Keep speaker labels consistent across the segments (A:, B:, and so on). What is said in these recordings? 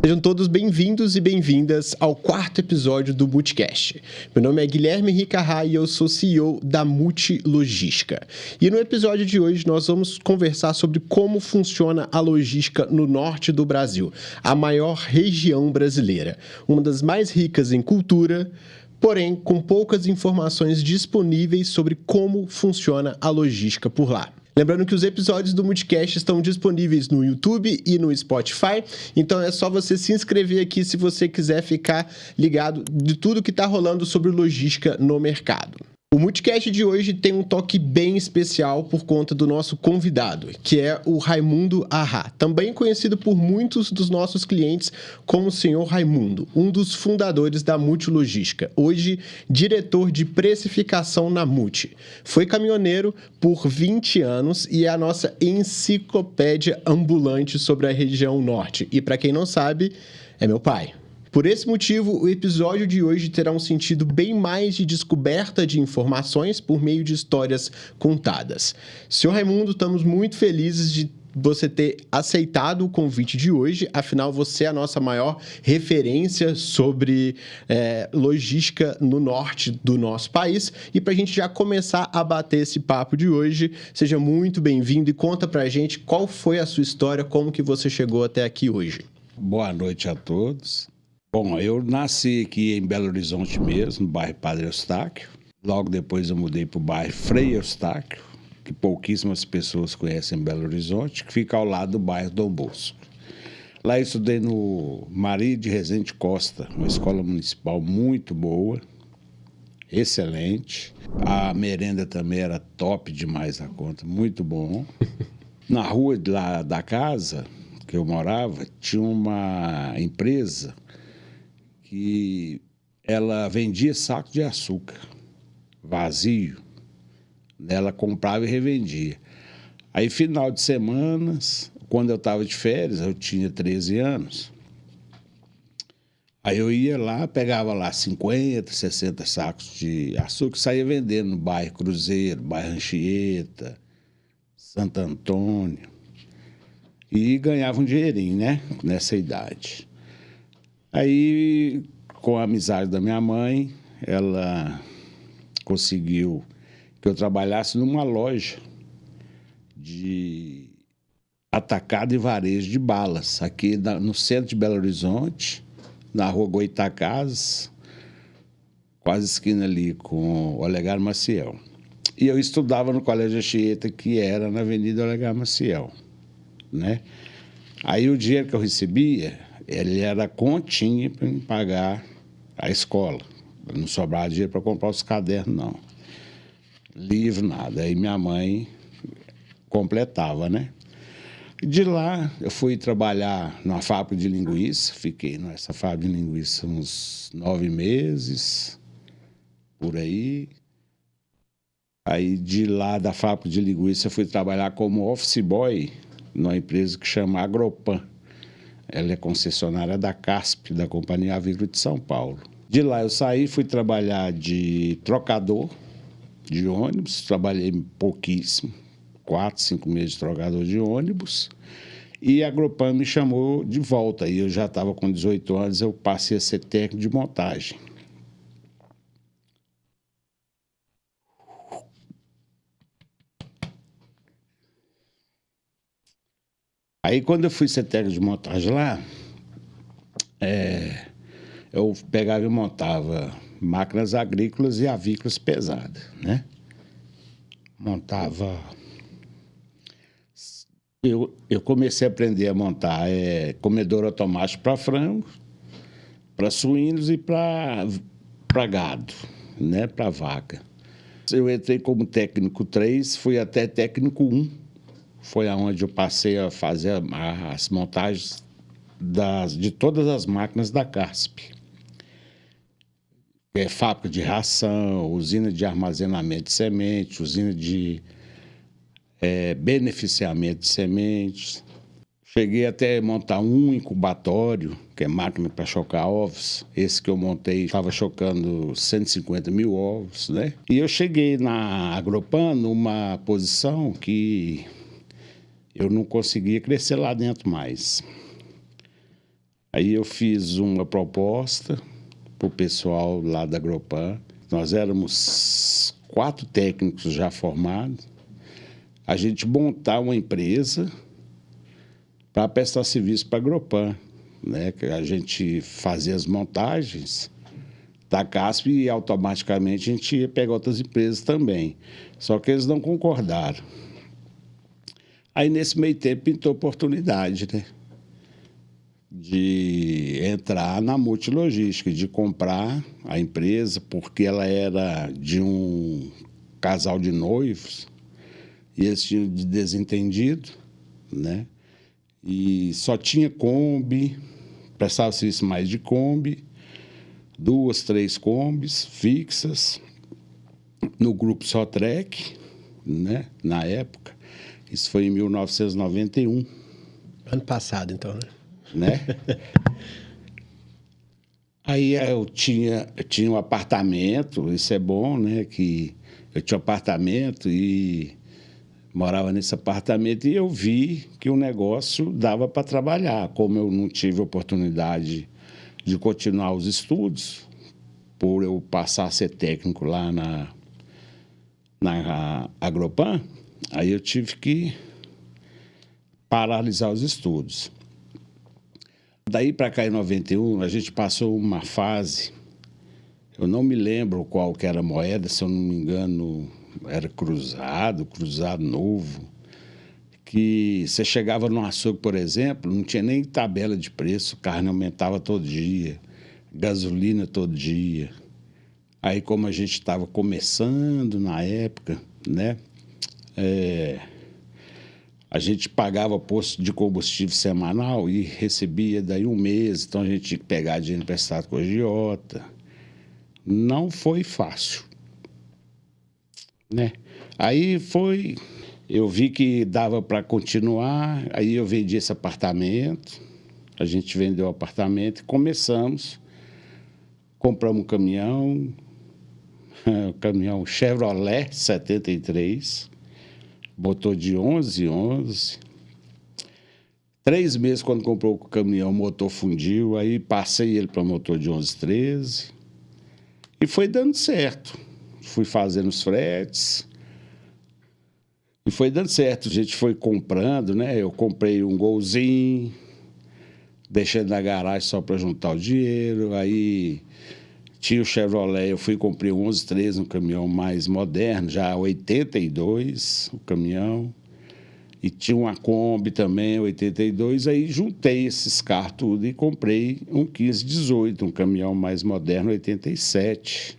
A: Sejam todos bem-vindos e bem-vindas ao quarto episódio do Multicast. Meu nome é Guilherme Ricarra e eu sou CEO da Multi Logística. E no episódio de hoje nós vamos conversar sobre como funciona a logística no norte do Brasil, a maior região brasileira, uma das mais ricas em cultura, porém com poucas informações disponíveis sobre como funciona a logística por lá. Lembrando que os episódios do Multicast estão disponíveis no YouTube e no Spotify, então é só você se inscrever aqui se você quiser ficar ligado de tudo que está rolando sobre logística no mercado. O Multicast de hoje tem um toque bem especial por conta do nosso convidado, que é o Raimundo Arrá, também conhecido por muitos dos nossos clientes como o Senhor Raimundo, um dos fundadores da Multi Logística, hoje diretor de precificação na Multi. Foi caminhoneiro por 20 anos e é a nossa enciclopédia ambulante sobre a região norte. E para quem não sabe, é meu pai. Por esse motivo, o episódio de hoje terá um sentido bem mais de descoberta de informações por meio de histórias contadas. Senhor Raimundo, estamos muito felizes de você ter aceitado o convite de hoje, afinal você é a nossa maior referência sobre logística no norte do nosso país. E para a gente já começar a bater esse papo de hoje, seja muito bem-vindo e conta para a gente qual foi a sua história, como que você chegou até aqui hoje.
B: Boa noite a todos. Bom, eu nasci aqui em Belo Horizonte mesmo, no bairro Padre Eustáquio. Logo depois eu mudei para o bairro Frei Eustáquio, que pouquíssimas pessoas conhecem em Belo Horizonte, que fica ao lado do bairro Dom Bosco. Lá eu estudei no Maria de Rezende Costa, uma escola municipal muito boa, excelente. A merenda também era top demais a conta, muito bom. Na rua de lá da casa que eu morava, tinha uma empresa que ela vendia saco de açúcar vazio. Ela comprava e revendia. Aí, final de semanas, quando eu estava de férias, eu tinha 13 anos, aí eu ia lá, pegava lá 50, 60 sacos de açúcar e saía vendendo no bairro Cruzeiro, bairro Anchieta, Santo Antônio. E ganhava um dinheirinho, né? Nessa idade. Aí, com a amizade da minha mãe, ela conseguiu que eu trabalhasse numa loja de atacado e varejo de balas, aqui no centro de Belo Horizonte, na rua Goitacazes, quase esquina ali com o Olegário Maciel. E eu estudava no Colégio Anchieta, que era na Avenida Olegário Maciel, né? Aí o dinheiro que eu recebia, ele era continha para me pagar a escola. Não sobrava dinheiro para comprar os cadernos, não. Livro, nada. Aí minha mãe completava, né? De lá, eu fui trabalhar numa fábrica de linguiça. Fiquei nessa fábrica de linguiça uns 9 meses, por aí. Aí, de lá da fábrica de linguiça, eu fui trabalhar como office boy numa empresa que chama Agropan. Ela é concessionária da CASP, da Companhia Avícola de São Paulo. De lá eu saí, fui trabalhar de trocador de ônibus, trabalhei pouquíssimo, 4, 5 meses de trocador de ônibus, e a Agropan me chamou de volta. E eu já estava com 18 anos, eu passei a ser técnico de montagem. Aí, quando eu fui ser técnico de montagem lá, eu pegava e montava máquinas agrícolas e avícolas pesadas, né? Montava... Eu comecei a aprender a montar comedor automático para frango, para suínos e para gado, né? Para vaca. Eu entrei como técnico 3, fui até técnico 1. Foi aonde eu passei a fazer as montagens de todas as máquinas da CASP. Fábrica de ração, usina de armazenamento de semente, usina de beneficiamento de sementes. Cheguei até a montar um incubatório, que é máquina para chocar ovos. Esse que eu montei estava chocando 150 mil ovos, né? E eu cheguei na Agropan numa posição que eu não conseguia crescer lá dentro mais. Aí eu fiz uma proposta para o pessoal lá da Agropan. Nós éramos 4 técnicos já formados. A gente montar uma empresa para prestar serviço para a Agropan, né? Que a gente fazia as montagens da CASP e automaticamente a gente ia pegar outras empresas também. Só que eles não concordaram. Aí, nesse meio tempo, pintou oportunidade, né? De entrar na Multilogística, de comprar a empresa, porque ela era de um casal de noivos e eles tinham de desentendido, né? E só tinha Kombi, prestava serviço mais de Kombi, 2, 3 Kombis fixas, no grupo Sotrec, né? Na época. Isso foi em 1991.
A: Ano passado, então,
B: né? Aí eu tinha um apartamento, isso é bom, né? Que eu tinha um apartamento e morava nesse apartamento e eu vi que o negócio dava para trabalhar. Como eu não tive oportunidade de continuar os estudos, por eu passar a ser técnico lá na Agropan, aí eu tive que paralisar os estudos. Daí para cá, em 91, a gente passou uma fase, eu não me lembro qual que era a moeda, se eu não me engano, era cruzado novo, que você chegava no açougue, por exemplo, não tinha nem tabela de preço, carne aumentava todo dia, gasolina todo dia. Aí, como a gente estava começando na época, né? A gente pagava posto de combustível semanal e recebia daí um mês, então a gente tinha que pegar dinheiro emprestado com a agiota. Não foi fácil, né? Aí eu vi que dava para continuar, aí eu vendi esse apartamento, a gente vendeu o apartamento e começamos, compramos um caminhão Chevrolet 73, motor de 11. 3 meses, quando comprou o caminhão, o motor fundiu, aí passei ele para motor de 11, 13 e foi dando certo. Fui fazendo os fretes e foi dando certo. A gente foi comprando, né? Eu comprei um Golzinho, deixei na garagem só para juntar o dinheiro, aí tinha o Chevrolet, eu fui e comprei um 11, 13, um caminhão mais moderno, já 82, o caminhão. E tinha uma Kombi também, 82, aí juntei esses carros tudo e comprei um 15, 18, um caminhão mais moderno, 87.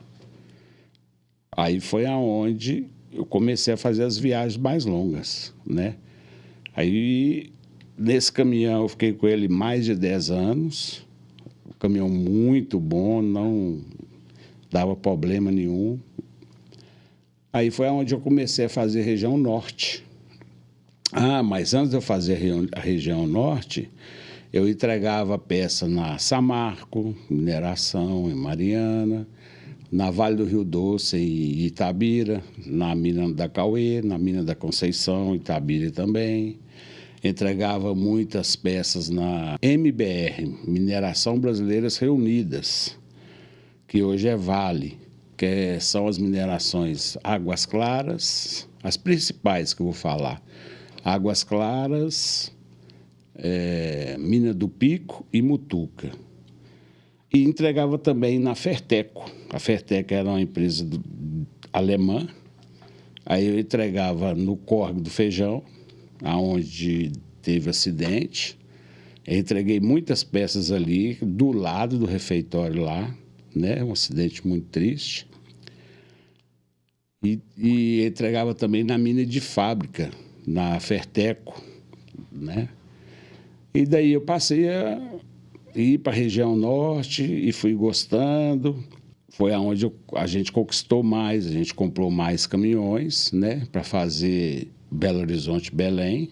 B: Aí foi aonde eu comecei a fazer as viagens mais longas, né? Aí, nesse caminhão, eu fiquei com ele mais de 10 anos, um caminhão muito bom, não dava problema nenhum. Aí foi onde eu comecei a fazer a região norte. Mas antes de eu fazer a região norte, eu entregava peça na Samarco, mineração em Mariana, na Vale do Rio Doce em Itabira, na mina da Cauê, na mina da Conceição, Itabira também. Entregava muitas peças na MBR, Mineração Brasileiras Reunidas, que hoje é Vale, que são as minerações Águas Claras, as principais que eu vou falar. Águas Claras, Mina do Pico e Mutuca. E entregava também na Ferteco. A Ferteco era uma empresa alemã. Aí eu entregava no Córrego do Feijão, aonde teve acidente. Eu entreguei muitas peças ali, do lado do refeitório lá, né? Um acidente muito triste. E entregava também na mina de fábrica, na Ferteco, né? E daí eu passei a ir para a região norte e fui gostando. Foi aonde a gente conquistou mais, a gente comprou mais caminhões, né? Para fazer Belo Horizonte, Belém.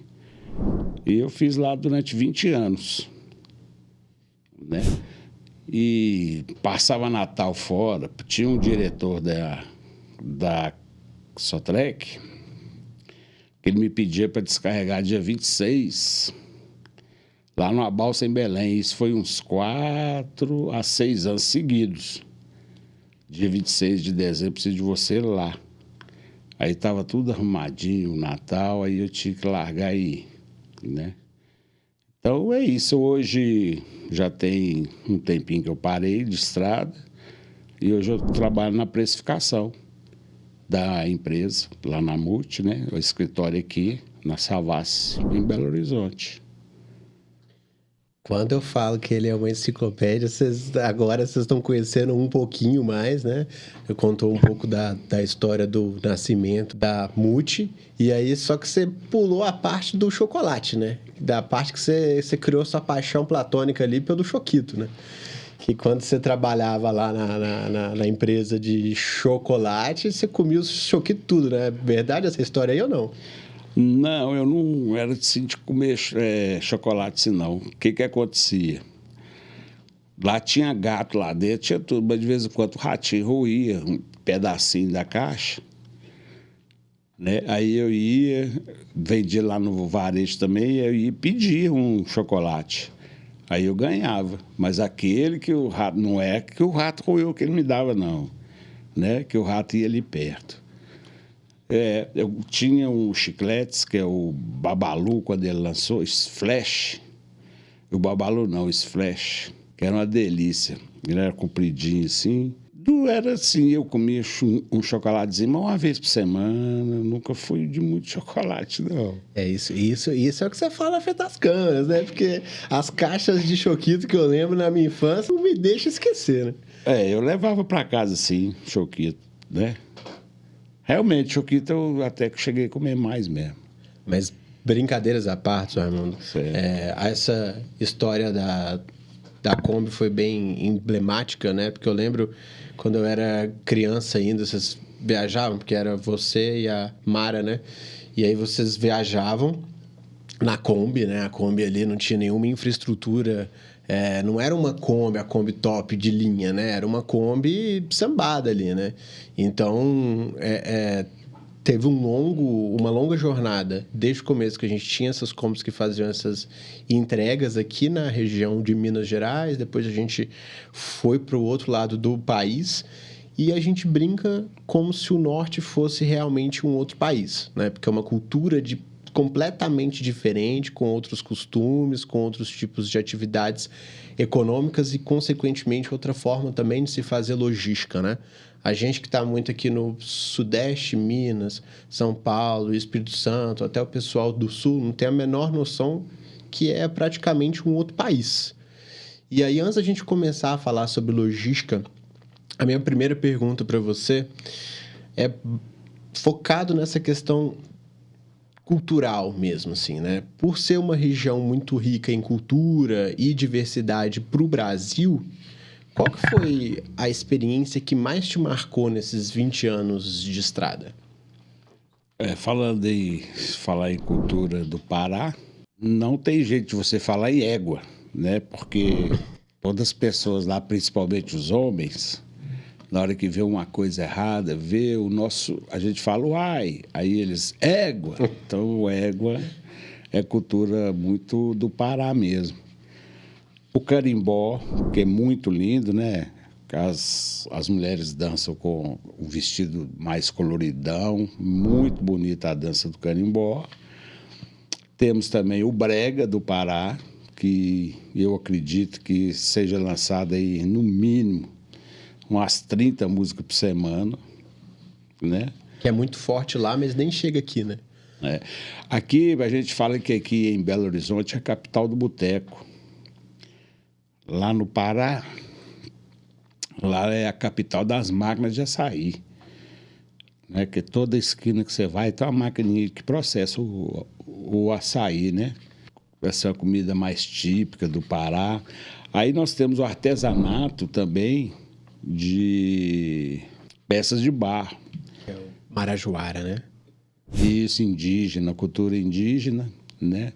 B: E eu fiz lá durante 20 anos, né? E passava Natal fora, tinha um diretor da Sotrec, que ele me pedia para descarregar dia 26 lá numa balsa em Belém. Isso foi uns 4 a 6 anos seguidos. Dia 26 de dezembro, preciso de você lá. Aí estava tudo arrumadinho, o Natal, aí eu tinha que largar e ir, né? Então é isso. Hoje já tem um tempinho que eu parei de estrada e hoje eu trabalho na precificação da empresa, lá na Multi, né? O escritório aqui, na Savassi, em Belo Horizonte.
A: Quando eu falo que ele é uma enciclopédia, agora vocês estão conhecendo um pouquinho mais, né? Eu contou um pouco da história do nascimento da Multi, e aí só que você pulou a parte do chocolate, né? Da parte que você criou sua paixão platônica ali pelo Choquito, né? Que quando você trabalhava lá na empresa de chocolate, você comia o Choquito tudo, né? Verdade essa história aí ou não?
B: Não, eu não era assim de comer chocolate assim, não. O que que acontecia? Lá tinha gato lá dentro, tinha tudo, mas de vez em quando o ratinho roía um pedacinho da caixa, né? Aí eu ia, vendia lá no varejo também, eu ia pedir um chocolate. Aí eu ganhava, mas aquele que o rato, não é que o rato roeu que ele me dava, não, né? Que o rato ia ali perto. Eu tinha um chicletes, que é o Babalu, quando ele lançou, Flash. O Babalu não, o Flash, que era uma delícia. Ele era compridinho assim. Era assim, eu comia um chocolatezinho uma vez por semana. Nunca fui de muito chocolate, não.
A: Isso é o que você fala na frente das câmeras, né? Porque as caixas de Choquito que eu lembro na minha infância não me deixa esquecer, né?
B: Eu levava para casa, sim, Choquito, né? Realmente, Choquito eu até que cheguei a comer mais mesmo.
A: Mas brincadeiras à parte, Raimundo,
B: Certo.
A: essa história da Kombi foi bem emblemática, né? Porque eu lembro quando eu era criança ainda, vocês viajavam, porque era você e a Mara, né? E aí vocês viajavam na Kombi, né? A Kombi ali não tinha nenhuma infraestrutura, não era uma Kombi, a Kombi top de linha, né? Era uma Kombi sambada ali, né? Então, teve uma longa jornada desde o começo que a gente tinha essas Kombis que faziam essas entregas aqui na região de Minas Gerais, depois a gente foi para o outro lado do país e a gente brinca como se o norte fosse realmente um outro país, né? Porque é uma cultura completamente diferente, com outros costumes, com outros tipos de atividades econômicas e, consequentemente, outra forma também de se fazer logística, né? A gente que está muito aqui no Sudeste, Minas, São Paulo, Espírito Santo, até o pessoal do Sul, não tem a menor noção que é praticamente um outro país. E aí, antes da gente começar a falar sobre logística, a minha primeira pergunta para você é focado nessa questão cultural mesmo, assim, né? Por ser uma região muito rica em cultura e diversidade para o Brasil, qual que foi a experiência que mais te marcou nesses 20 anos de estrada?
B: Falar em cultura do Pará, não tem jeito de você falar em égua, né? Porque todas as pessoas lá, principalmente os homens, na hora que vê uma coisa errada, vê a gente fala uai, aí eles, égua. Então, égua é cultura muito do Pará mesmo. O carimbó, que é muito lindo, né? As mulheres dançam com o vestido mais coloridão, muito bonita a dança do carimbó. Temos também o brega do Pará, que eu acredito que seja lançado aí no mínimo umas 30 músicas por semana, né?
A: Que é muito forte lá, mas nem chega aqui, né?
B: Aqui, a gente fala que aqui em Belo Horizonte é a capital do boteco. Lá no Pará, lá é a capital das máquinas de açaí, né? Que toda esquina que você vai tem uma maquininha que processa o açaí, né? Essa é a comida mais típica do Pará. Aí nós temos o artesanato também, de peças de barro.
A: É o Marajoara, né?
B: Isso, indígena, cultura indígena, né?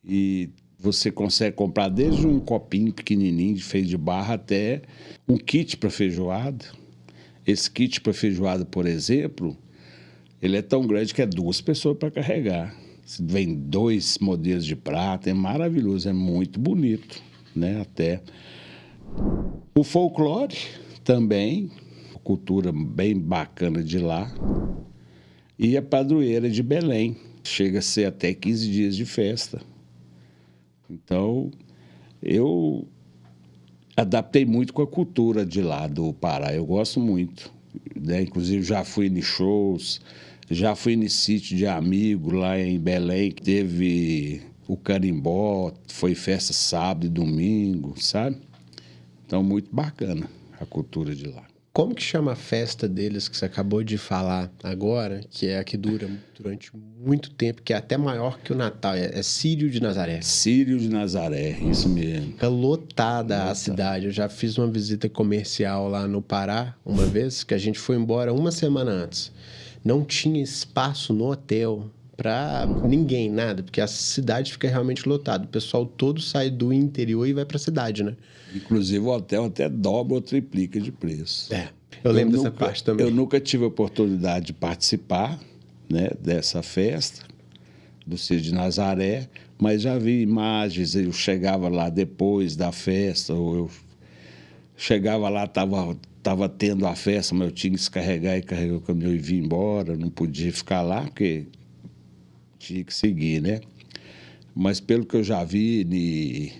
B: E você consegue comprar desde um copinho pequenininho feito de barro até um kit para feijoada. Esse kit para feijoada, por exemplo, ele é tão grande que é 2 pessoas para carregar. Vem 2 modelos de prato, é maravilhoso, é muito bonito, né? Até o folclore também, cultura bem bacana de lá. E a padroeira de Belém, chega a ser até 15 dias de festa. Então, eu adaptei muito com a cultura de lá do Pará, eu gosto muito, né? Inclusive já fui em shows, já fui em sítio de amigo lá em Belém, que teve o carimbó, foi festa sábado e domingo, sabe? Então, muito bacana a cultura de lá.
A: Como que chama a festa deles que você acabou de falar agora, que é a que dura durante muito tempo, que é até maior que o Natal, é Círio de Nazaré.
B: Círio de Nazaré, isso mesmo.
A: Fica lotada a cidade. Eu já fiz uma visita comercial lá no Pará uma vez, que a gente foi embora uma semana antes. Não tinha espaço no hotel para ninguém, nada, porque a cidade fica realmente lotada. O pessoal todo sai do interior e vai para a cidade, né?
B: Inclusive o hotel até dobra ou triplica de preço.
A: Eu lembro dessa parte também.
B: Eu nunca tive a oportunidade de participar, né, dessa festa do Círio de Nazaré, mas já vi imagens, eu chegava lá depois da festa, ou eu chegava lá, tava tendo a festa, mas eu tinha que descarregar e carregar o caminhão e vir embora, não podia ficar lá, porque tinha que seguir, né? Mas pelo que eu já vi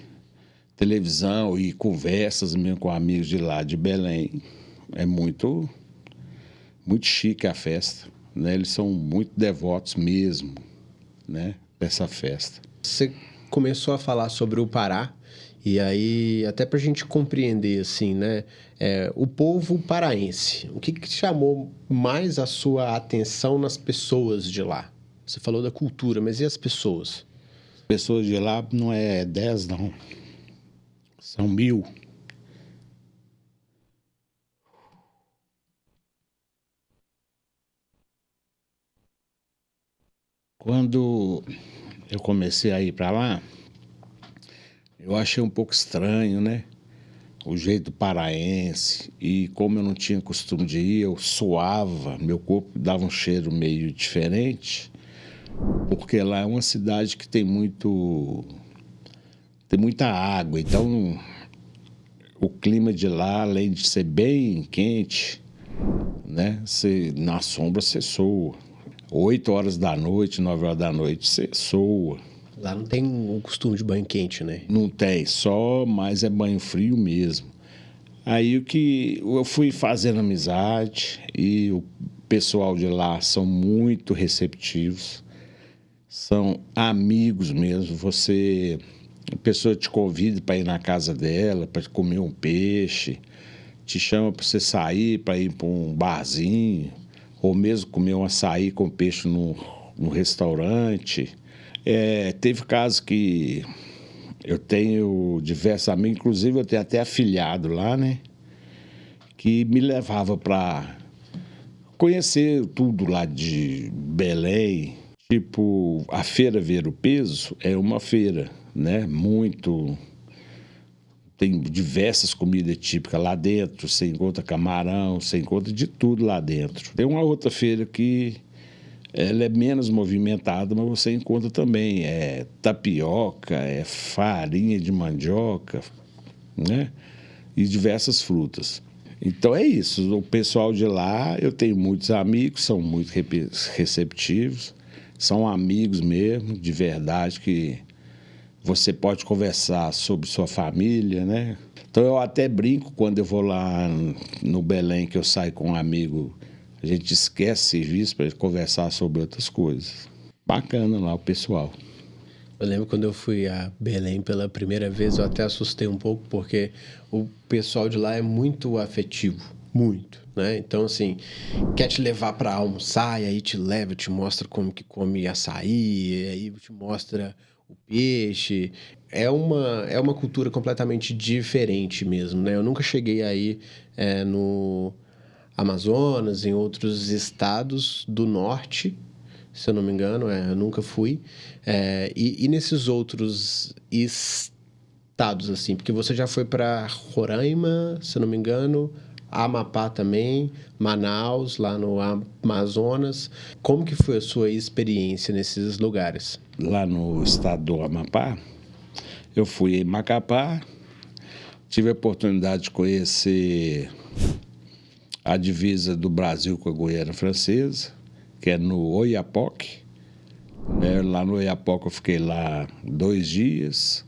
B: televisão e conversas mesmo com amigos de lá de Belém, é muito chique a festa, né? Eles são muito devotos mesmo, né, dessa festa.
A: Você começou a falar sobre o Pará, e aí, até para a gente compreender, assim, né, o povo paraense, o que chamou mais a sua atenção nas pessoas de lá? Você falou da cultura, mas e as pessoas?
B: As pessoas de lá não é 10, não. São 1000. Quando eu comecei a ir para lá, eu achei um pouco estranho, né? O jeito paraense. E como eu não tinha costume de ir, eu suava, meu corpo dava um cheiro meio diferente, porque lá é uma cidade que tem muita água, então o clima de lá, além de ser bem quente, né? Na sombra você soa. 8 horas da noite, 9 horas da noite, você soa.
A: Lá não tem o costume de banho quente, né?
B: Não tem, só, mas é banho frio mesmo. Aí o que eu fui fazendo amizade e o pessoal de lá são muito receptivos, são amigos mesmo. A pessoa te convida para ir na casa dela, para comer um peixe, te chama para você sair, para ir para um barzinho, ou mesmo comer um açaí com peixe no restaurante. Teve casos que eu tenho diversos amigos, inclusive eu tenho até afilhado lá, né? Que me levava para conhecer tudo lá de Belém. Tipo, a Feira Ver o Peso é uma feira, né? Tem diversas comidas típicas lá dentro. Você encontra camarão, você encontra de tudo lá dentro. Tem uma outra feira que ela é menos movimentada, mas você encontra também tapioca, farinha de mandioca, né? E diversas frutas. Então é isso. O pessoal de lá, eu tenho muitos amigos, são muito receptivos, são amigos mesmo, de verdade, que você pode conversar sobre sua família, né? Então eu até brinco quando eu vou lá no Belém, que eu saio com um amigo. A gente esquece serviço para conversar sobre outras coisas. Bacana lá o pessoal.
A: Eu lembro quando eu fui a Belém pela primeira vez, eu até assustei um pouco, porque o pessoal de lá é muito afetivo, muito, né? Então, assim, quer te levar para almoçar, e aí te leva, te mostra como que come açaí, e aí te mostra o peixe. É uma cultura completamente diferente mesmo, né? Eu nunca cheguei aí no Amazonas, em outros estados do norte, se eu não me engano, eu nunca fui. E nesses outros estados, assim, porque você já foi para Roraima, se eu não me engano, Amapá também, Manaus, lá no Amazonas. Como que foi a sua experiência nesses lugares?
B: Lá no estado do Amapá, eu fui em Macapá, tive a oportunidade de conhecer a divisa do Brasil com a Guiana Francesa, que é no Oiapoque. Lá no Oiapoque eu fiquei lá 2 dias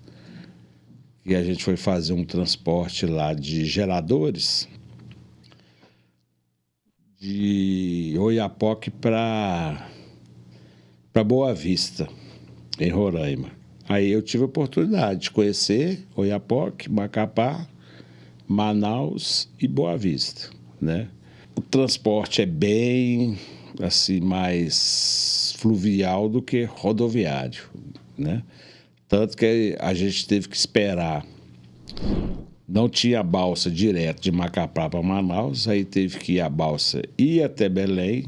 B: e a gente foi fazer um transporte lá de geradores de Oiapoque para Boa Vista, em Roraima. Aí eu tive a oportunidade de conhecer Oiapoque, Macapá, Manaus e Boa Vista, né? O transporte é bem assim mais fluvial do que rodoviário, né? Tanto que a gente teve que esperar. Não tinha balsa direto de Macapá para Manaus, aí teve que ir a balsa ir até Belém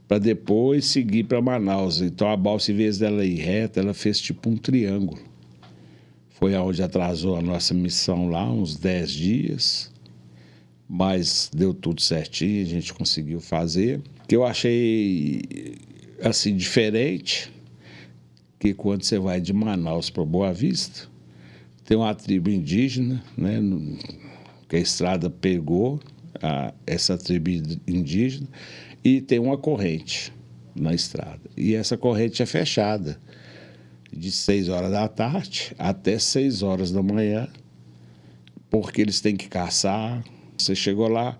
B: para depois seguir para Manaus. Então a balsa, em vez dela ir reta, ela fez tipo um triângulo. Foi aonde atrasou a nossa missão lá, uns 10 dias. Mas deu tudo certinho, a gente conseguiu fazer. O que eu achei assim diferente, que quando você vai de Manaus para Boa Vista, tem uma tribo indígena, né, que a estrada pegou essa tribo indígena, e tem uma corrente na estrada. E essa corrente é fechada de 6 horas da tarde até 6 horas da manhã, porque eles têm que caçar. Você chegou lá,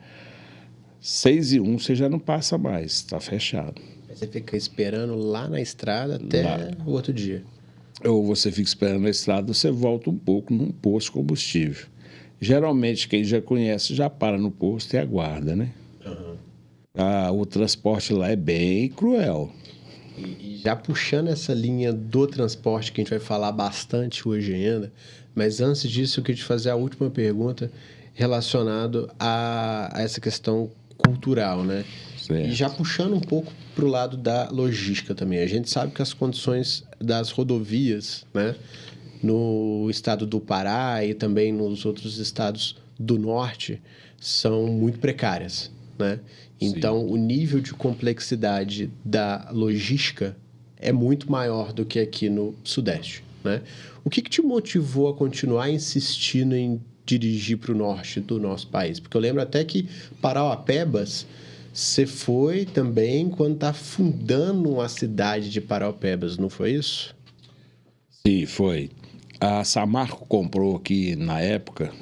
B: 6:01, você já não passa mais, está fechado.
A: Você fica esperando lá na estrada até o outro dia.
B: Ou você fica esperando na estrada, você volta um pouco num posto de combustível. Geralmente, quem já conhece já para no posto e aguarda, né?
A: Uhum.
B: O transporte lá é bem cruel.
A: E já puxando essa linha do transporte, que a gente vai falar bastante hoje ainda, mas antes disso eu queria te fazer a última pergunta relacionada a essa questão cultural, né?
B: Certo.
A: E já puxando um pouco para o lado da logística também. A gente sabe que as condições das rodovias, né, no estado do Pará e também nos outros estados do norte são muito precárias, né? Então,
B: Sim.
A: o nível de complexidade da logística é muito maior do que aqui no Sudeste, né? O que te motivou a continuar insistindo em dirigir para o norte do nosso país? Porque eu lembro até que Parauapebas, você foi também quando está fundando a cidade de Parauapebas, não foi isso?
B: Sim, foi. A Samarco comprou aqui, na época,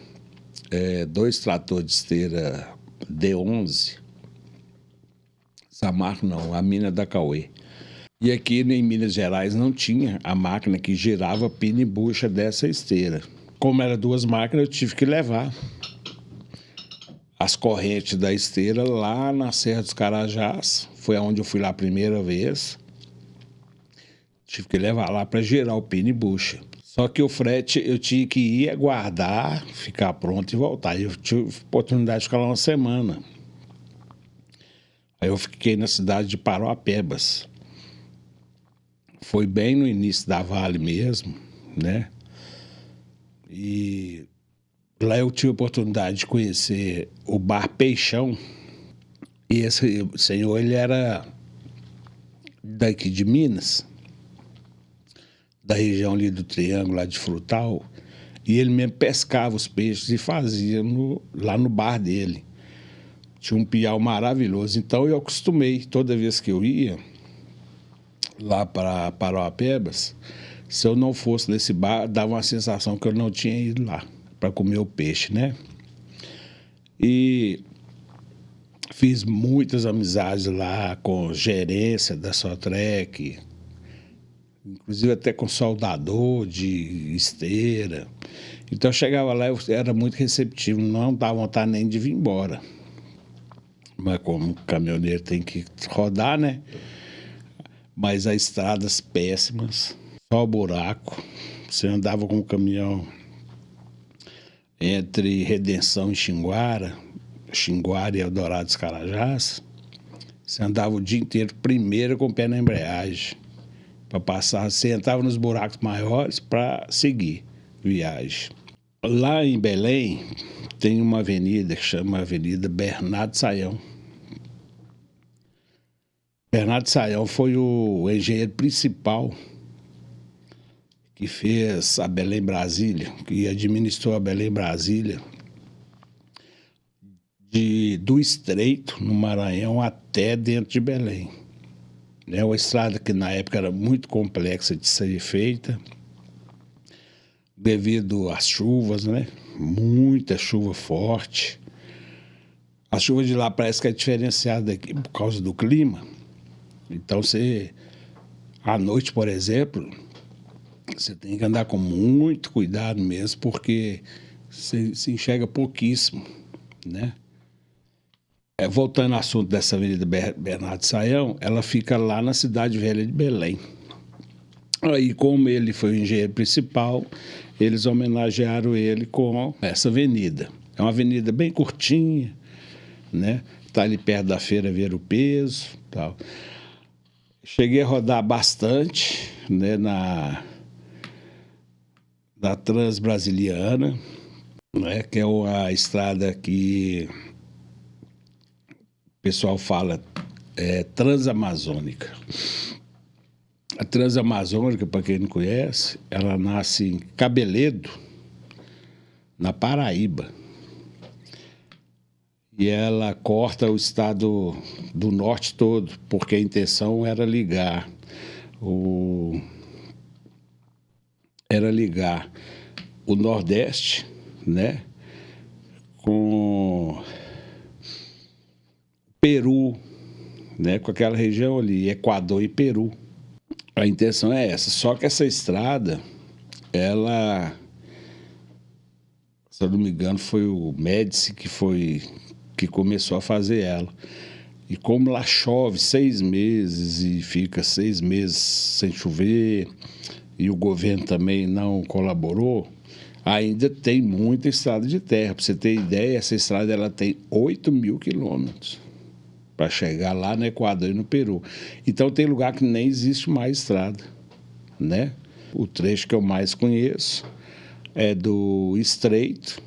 B: 2 tratores de esteira D11. Samarco não, a mina da Cauê. E aqui em Minas Gerais não tinha a máquina que girava pino e bucha dessa esteira. Como eram 2 máquinas, eu tive que levar as correntes da esteira lá na Serra dos Carajás. Foi onde eu fui lá a primeira vez. Tive que levar lá para girar o pino e bucha. Só que o frete eu tinha que ir aguardar, ficar pronto e voltar. Eu tive a oportunidade de ficar lá uma semana. Aí eu fiquei na cidade de Parauapebas. Foi bem no início da Vale mesmo, né? E lá eu tive a oportunidade de conhecer o Bar Peixão. E esse senhor, ele era daqui de Minas, da região ali do Triângulo, lá de Frutal. E ele mesmo pescava os peixes e fazia lá no bar dele. Tinha um piau maravilhoso. Então eu acostumei, toda vez que eu ia lá para Parauapebas, se eu não fosse nesse bar, dava uma sensação que eu não tinha ido lá para comer o peixe, né? E fiz muitas amizades lá com gerência da Sotrec, inclusive até com soldador de esteira. Então eu chegava lá, eu era muito receptivo, não dava vontade nem de vir embora. Mas como o caminhoneiro tem que rodar, né? Mas as estradas péssimas, só buraco. Você andava com o caminhão entre Redenção e Xinguara e Eldorado dos Carajás. Você andava o dia inteiro primeiro com o pé na embreagem para passar. Você entrava nos buracos maiores para seguir viagem. Lá em Belém tem uma avenida que chama Avenida Bernardo Sayão. Bernardo Sayão foi o engenheiro principal que fez a Belém Brasília, que administrou a Belém Brasília do Estreito, no Maranhão, até dentro de Belém. É uma estrada que na época era muito complexa de ser feita, devido às chuvas, né? Muita chuva forte. A chuva de lá parece que é diferenciada aqui por causa do clima. Então, à noite, por exemplo, você tem que andar com muito cuidado mesmo, porque você se enxerga pouquíssimo, né? Voltando ao assunto dessa Avenida Bernardo Sayão, ela fica lá na cidade velha de Belém. Aí, como ele foi o engenheiro principal, eles homenagearam ele com essa avenida. É uma avenida bem curtinha, né? Está ali perto da feira Ver o Peso, tal. Cheguei a rodar bastante, né, na Transbrasiliana, né, que é uma estrada que o pessoal fala transamazônica. A Transamazônica, para quem não conhece, ela nasce em Cabeledo, na Paraíba. E ela corta o estado do norte todo, porque a intenção era ligar o Nordeste, né, com Peru, né, com aquela região ali, Equador e Peru. A intenção é essa. Só que essa estrada, ela, se eu não me engano, foi o Médici que começou a fazer ela. E como lá chove 6 meses e fica 6 meses sem chover, e o governo também não colaborou, ainda tem muita estrada de terra. Para você ter ideia, essa estrada ela tem 8.000 quilômetros para chegar lá no Equador e no Peru. Então tem lugar que nem existe mais estrada, né? O trecho que eu mais conheço é do Estreito,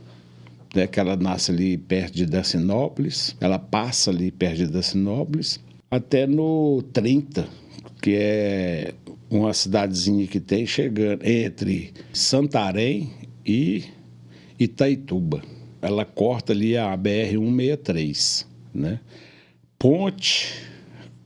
B: né, que ela nasce ali perto de Dacinópolis, ela passa ali perto de Dacinópolis, até no 30, que é uma cidadezinha que tem chegando entre Santarém e Itaituba. Ela corta ali a BR-163, né? Ponte,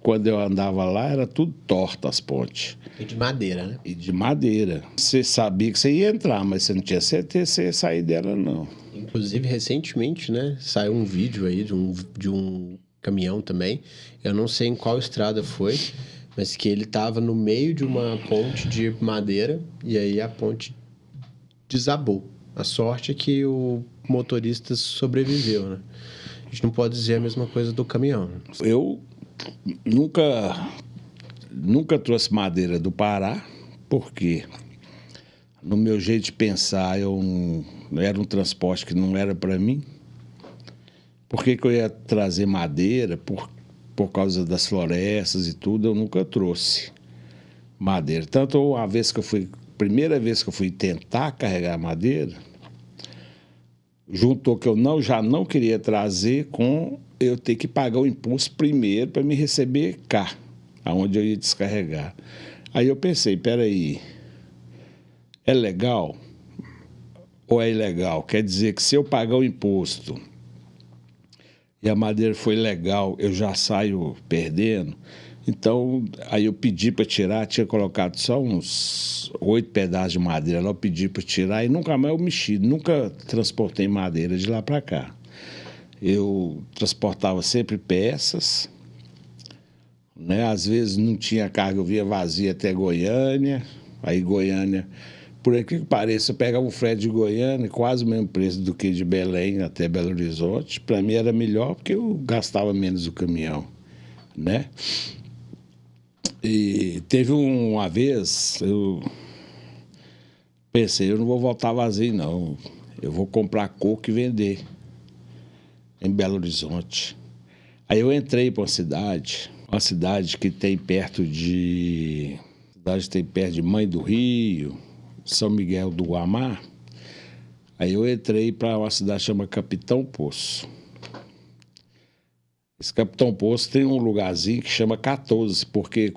B: quando eu andava lá, era tudo torta as pontes.
A: E de madeira, né?
B: E de madeira. Você sabia que você ia entrar, mas você não tinha certeza que você ia sair dela, não.
A: Inclusive, recentemente, né, saiu um vídeo aí de um caminhão também. Eu não sei em qual estrada foi, mas que ele estava no meio de uma ponte de madeira e aí a ponte desabou. A sorte é que o motorista sobreviveu, né? A gente não pode dizer a mesma coisa do caminhão. Né?
B: Eu nunca trouxe madeira do Pará, porque no meu jeito de pensar, era um transporte que não era para mim. Por que eu ia trazer madeira? Por causa das florestas e tudo, eu nunca trouxe madeira. Tanto primeira vez que eu fui tentar carregar madeira, juntou que eu já não queria trazer com eu ter que pagar o imposto primeiro para me receber cá, aonde eu ia descarregar. Aí eu pensei, peraí, é legal ou é ilegal? Quer dizer que se eu pagar o imposto e a madeira foi legal, eu já saio perdendo? Então, aí eu pedi para tirar, tinha colocado só uns 8 pedaços de madeira lá, eu pedi para tirar e nunca mais eu mexi, nunca transportei madeira de lá para cá. Eu transportava sempre peças, né? Às vezes não tinha carga, eu via vazia até Goiânia, aí Goiânia, por aqui que pareça, eu pegava o frete de Goiânia, quase o mesmo preço do que de Belém até Belo Horizonte. Para mim era melhor porque eu gastava menos o caminhão, né? E teve uma vez, eu pensei, eu não vou voltar vazio, não. Eu vou comprar coco e vender em Belo Horizonte. Aí eu entrei para uma cidade que tem perto de Mãe do Rio, São Miguel do Guamá. Aí eu entrei para uma cidade chamada Capitão Poço. Esse Capitão Poço tem um lugarzinho que chama 14, porque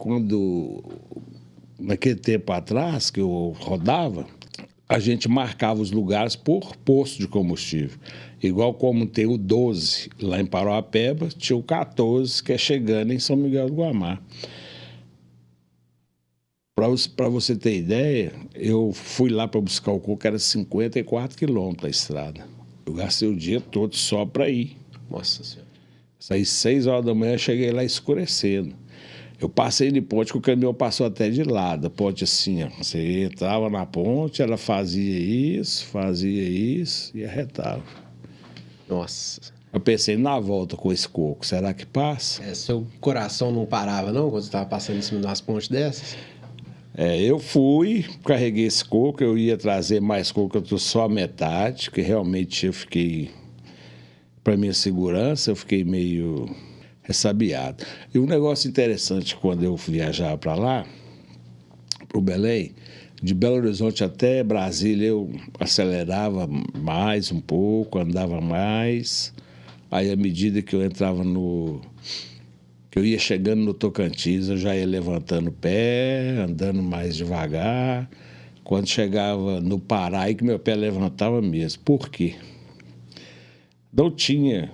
B: naquele tempo atrás que eu rodava, a gente marcava os lugares por posto de combustível. Igual como tem o 12 lá em Parauapebas, tinha o 14 que é chegando em São Miguel do Guamá. Para você ter ideia, eu fui lá para buscar o coco, era 54 quilômetros a estrada. Eu gastei o dia todo só para ir.
A: Nossa Senhora.
B: Saí 6 horas da manhã, cheguei lá escurecendo. Eu passei de ponte, que o caminhão passou até de lado. A ponte assim, ó. Você entrava na ponte, ela fazia isso e arretava.
A: Nossa.
B: Eu pensei, na volta com esse coco, será que passa?
A: Seu coração não parava, não, quando você estava passando em cima de umas pontes dessas?
B: Eu fui, carreguei esse coco, eu ia trazer mais coco, eu trouxe só a metade, porque realmente eu fiquei, para minha segurança, eu fiquei meio ressabiado. E um negócio interessante, quando eu viajava para lá, para o Belém, de Belo Horizonte até Brasília, eu acelerava mais um pouco, andava mais. Aí, à medida que eu entrava que eu ia chegando no Tocantins, eu já ia levantando o pé, andando mais devagar. Quando chegava no Pará, aí que meu pé levantava mesmo. Por quê? Não tinha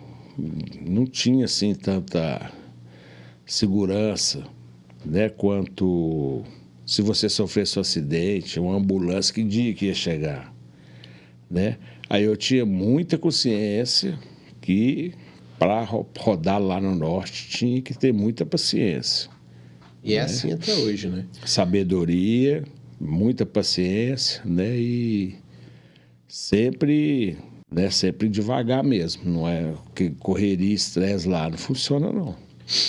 B: assim tanta segurança, né, quanto se você sofresse um acidente, uma ambulância, que dia que ia chegar, né? Aí eu tinha muita consciência que para rodar lá no norte tinha que ter muita paciência.
A: E é assim até hoje, né?
B: Sabedoria, muita paciência, né? E sempre devagar mesmo. Não é que correria e estresse lá não funciona, não.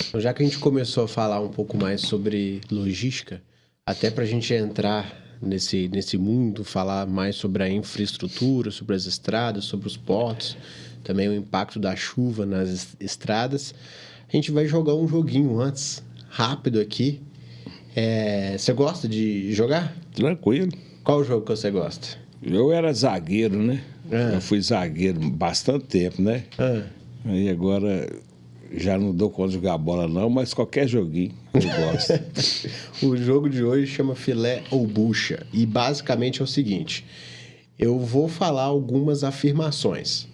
A: Então, já que a gente começou a falar um pouco mais sobre logística, até para a gente entrar nesse mundo, falar mais sobre a infraestrutura, sobre as estradas, sobre os portos, também o impacto da chuva nas estradas, a gente vai jogar um joguinho antes, rápido aqui. Você gosta de jogar?
B: Tranquilo.
A: Qual jogo que você gosta?
B: Eu era zagueiro, né? Eu fui zagueiro bastante tempo, né? Aí agora já não dou conta de jogar bola não, mas qualquer joguinho eu gosto.
A: O jogo de hoje chama Filé ou Bucha. E basicamente é o seguinte: eu vou falar algumas afirmações.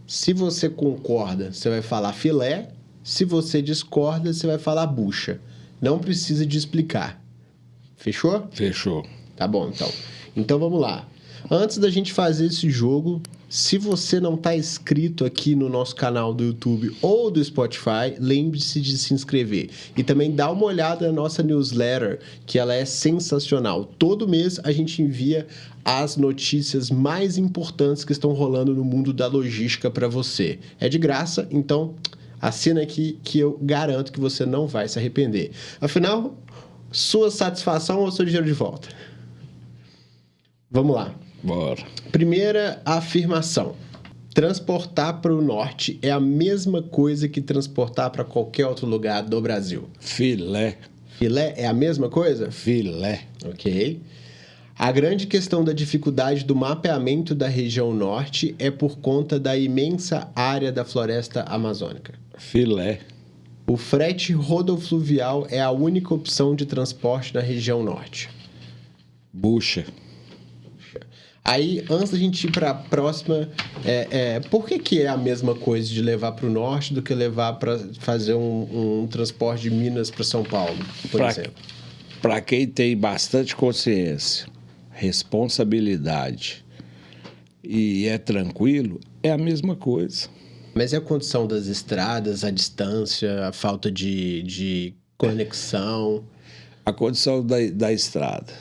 A: Se você concorda, você vai falar filé. Se você discorda, você vai falar bucha. Não precisa de explicar. Fechou?
B: Fechou.
A: Tá bom, então. Então vamos lá. Antes da gente fazer esse jogo, se você não está inscrito aqui no nosso canal do YouTube ou do Spotify, lembre-se de se inscrever. E também dá uma olhada na nossa newsletter, que ela é sensacional. Todo mês a gente envia as notícias mais importantes que estão rolando no mundo da logística para você. É de graça, então assina aqui que eu garanto que você não vai se arrepender. Afinal, sua satisfação ou seu dinheiro de volta? Vamos lá.
B: Bora.
A: Primeira afirmação: transportar para o norte é a mesma coisa que transportar para qualquer outro lugar do Brasil.
B: Filé.
A: Filé é a mesma coisa?
B: Filé.
A: Ok. A grande questão da dificuldade do mapeamento da região norte é por conta da imensa área da floresta amazônica.
B: Filé.
A: O frete rodofluvial é a única opção de transporte na região norte.
B: Bucha.
A: Aí, antes da gente ir para a próxima, por que é a mesma coisa de levar para o norte do que levar para fazer um transporte de Minas para São Paulo, por exemplo?
B: Para quem tem bastante consciência, responsabilidade e é tranquilo, é a mesma coisa.
A: Mas é a condição das estradas, a distância, a falta de conexão?
B: A condição da estrada,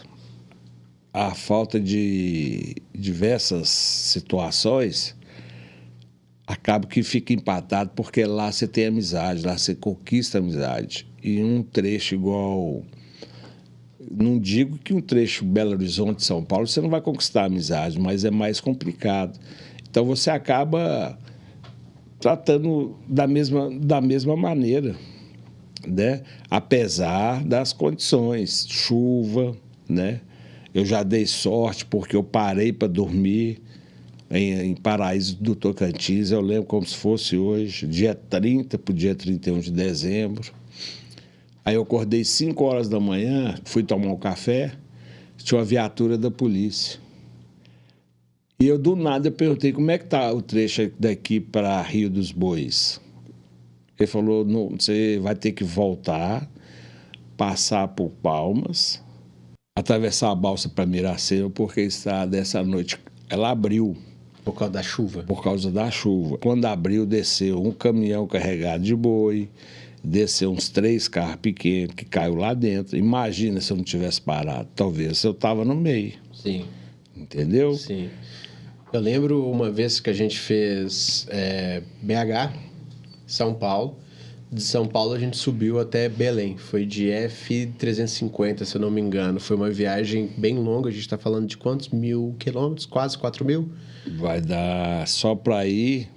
B: a falta de diversas situações, acaba que fica empatado, porque lá você tem amizade, lá você conquista amizade. E um trecho igual... Não digo que um trecho Belo Horizonte, São Paulo, você não vai conquistar amizade, mas é mais complicado. Então você acaba tratando da mesma maneira, né? Apesar das condições, chuva, né? Eu já dei sorte porque eu parei para dormir em Paraíso do Tocantins. Eu lembro como se fosse hoje, dia 30 para o dia 31 de dezembro. Aí eu acordei 5 horas da manhã, fui tomar um café, tinha uma viatura da polícia. E eu, do nada, perguntei como é que tá o trecho daqui para Rio dos Bois. Ele falou, não, você vai ter que voltar, passar por Palmas, atravessar a balsa para Miracema, porque a estrada dessa noite, ela abriu.
A: Por causa da chuva?
B: Por causa da chuva. Quando abriu, desceu um caminhão carregado de boi, desceu uns 3 carros pequenos que caiu lá dentro. Imagina se eu não tivesse parado. Talvez eu estava no meio.
A: Sim.
B: Entendeu?
A: Sim. Eu lembro uma vez que a gente fez BH, São Paulo. De São Paulo a gente subiu até Belém. Foi de F350, se eu não me engano. Foi uma viagem bem longa. A gente está falando de quantos 1.000 quilômetros? Quase 4.000?
B: Vai dar, só para ir,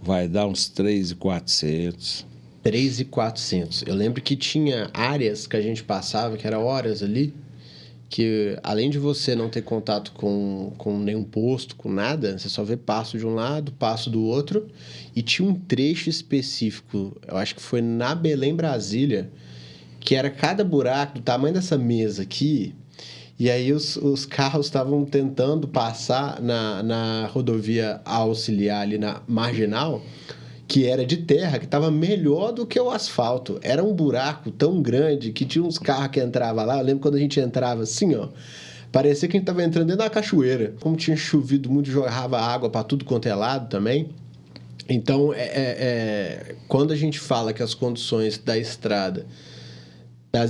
B: vai dar uns 3.400.
A: 3.400. Eu lembro que tinha áreas que a gente passava, que era horas ali, que além de você não ter contato com nenhum posto, com nada, você só vê passo de um lado, passo do outro, e tinha um trecho específico, eu acho que foi na Belém, Brasília, que era cada buraco do tamanho dessa mesa aqui, e aí os carros estavam tentando passar na rodovia auxiliar ali na Marginal, que era de terra, que estava melhor do que o asfalto. Era um buraco tão grande que tinha uns carros que entravam lá. Eu lembro quando a gente entrava assim, ó, parecia que a gente estava entrando dentro da cachoeira. Como tinha chovido muito, jogava água para tudo quanto é lado também. Então, quando a gente fala que as condições das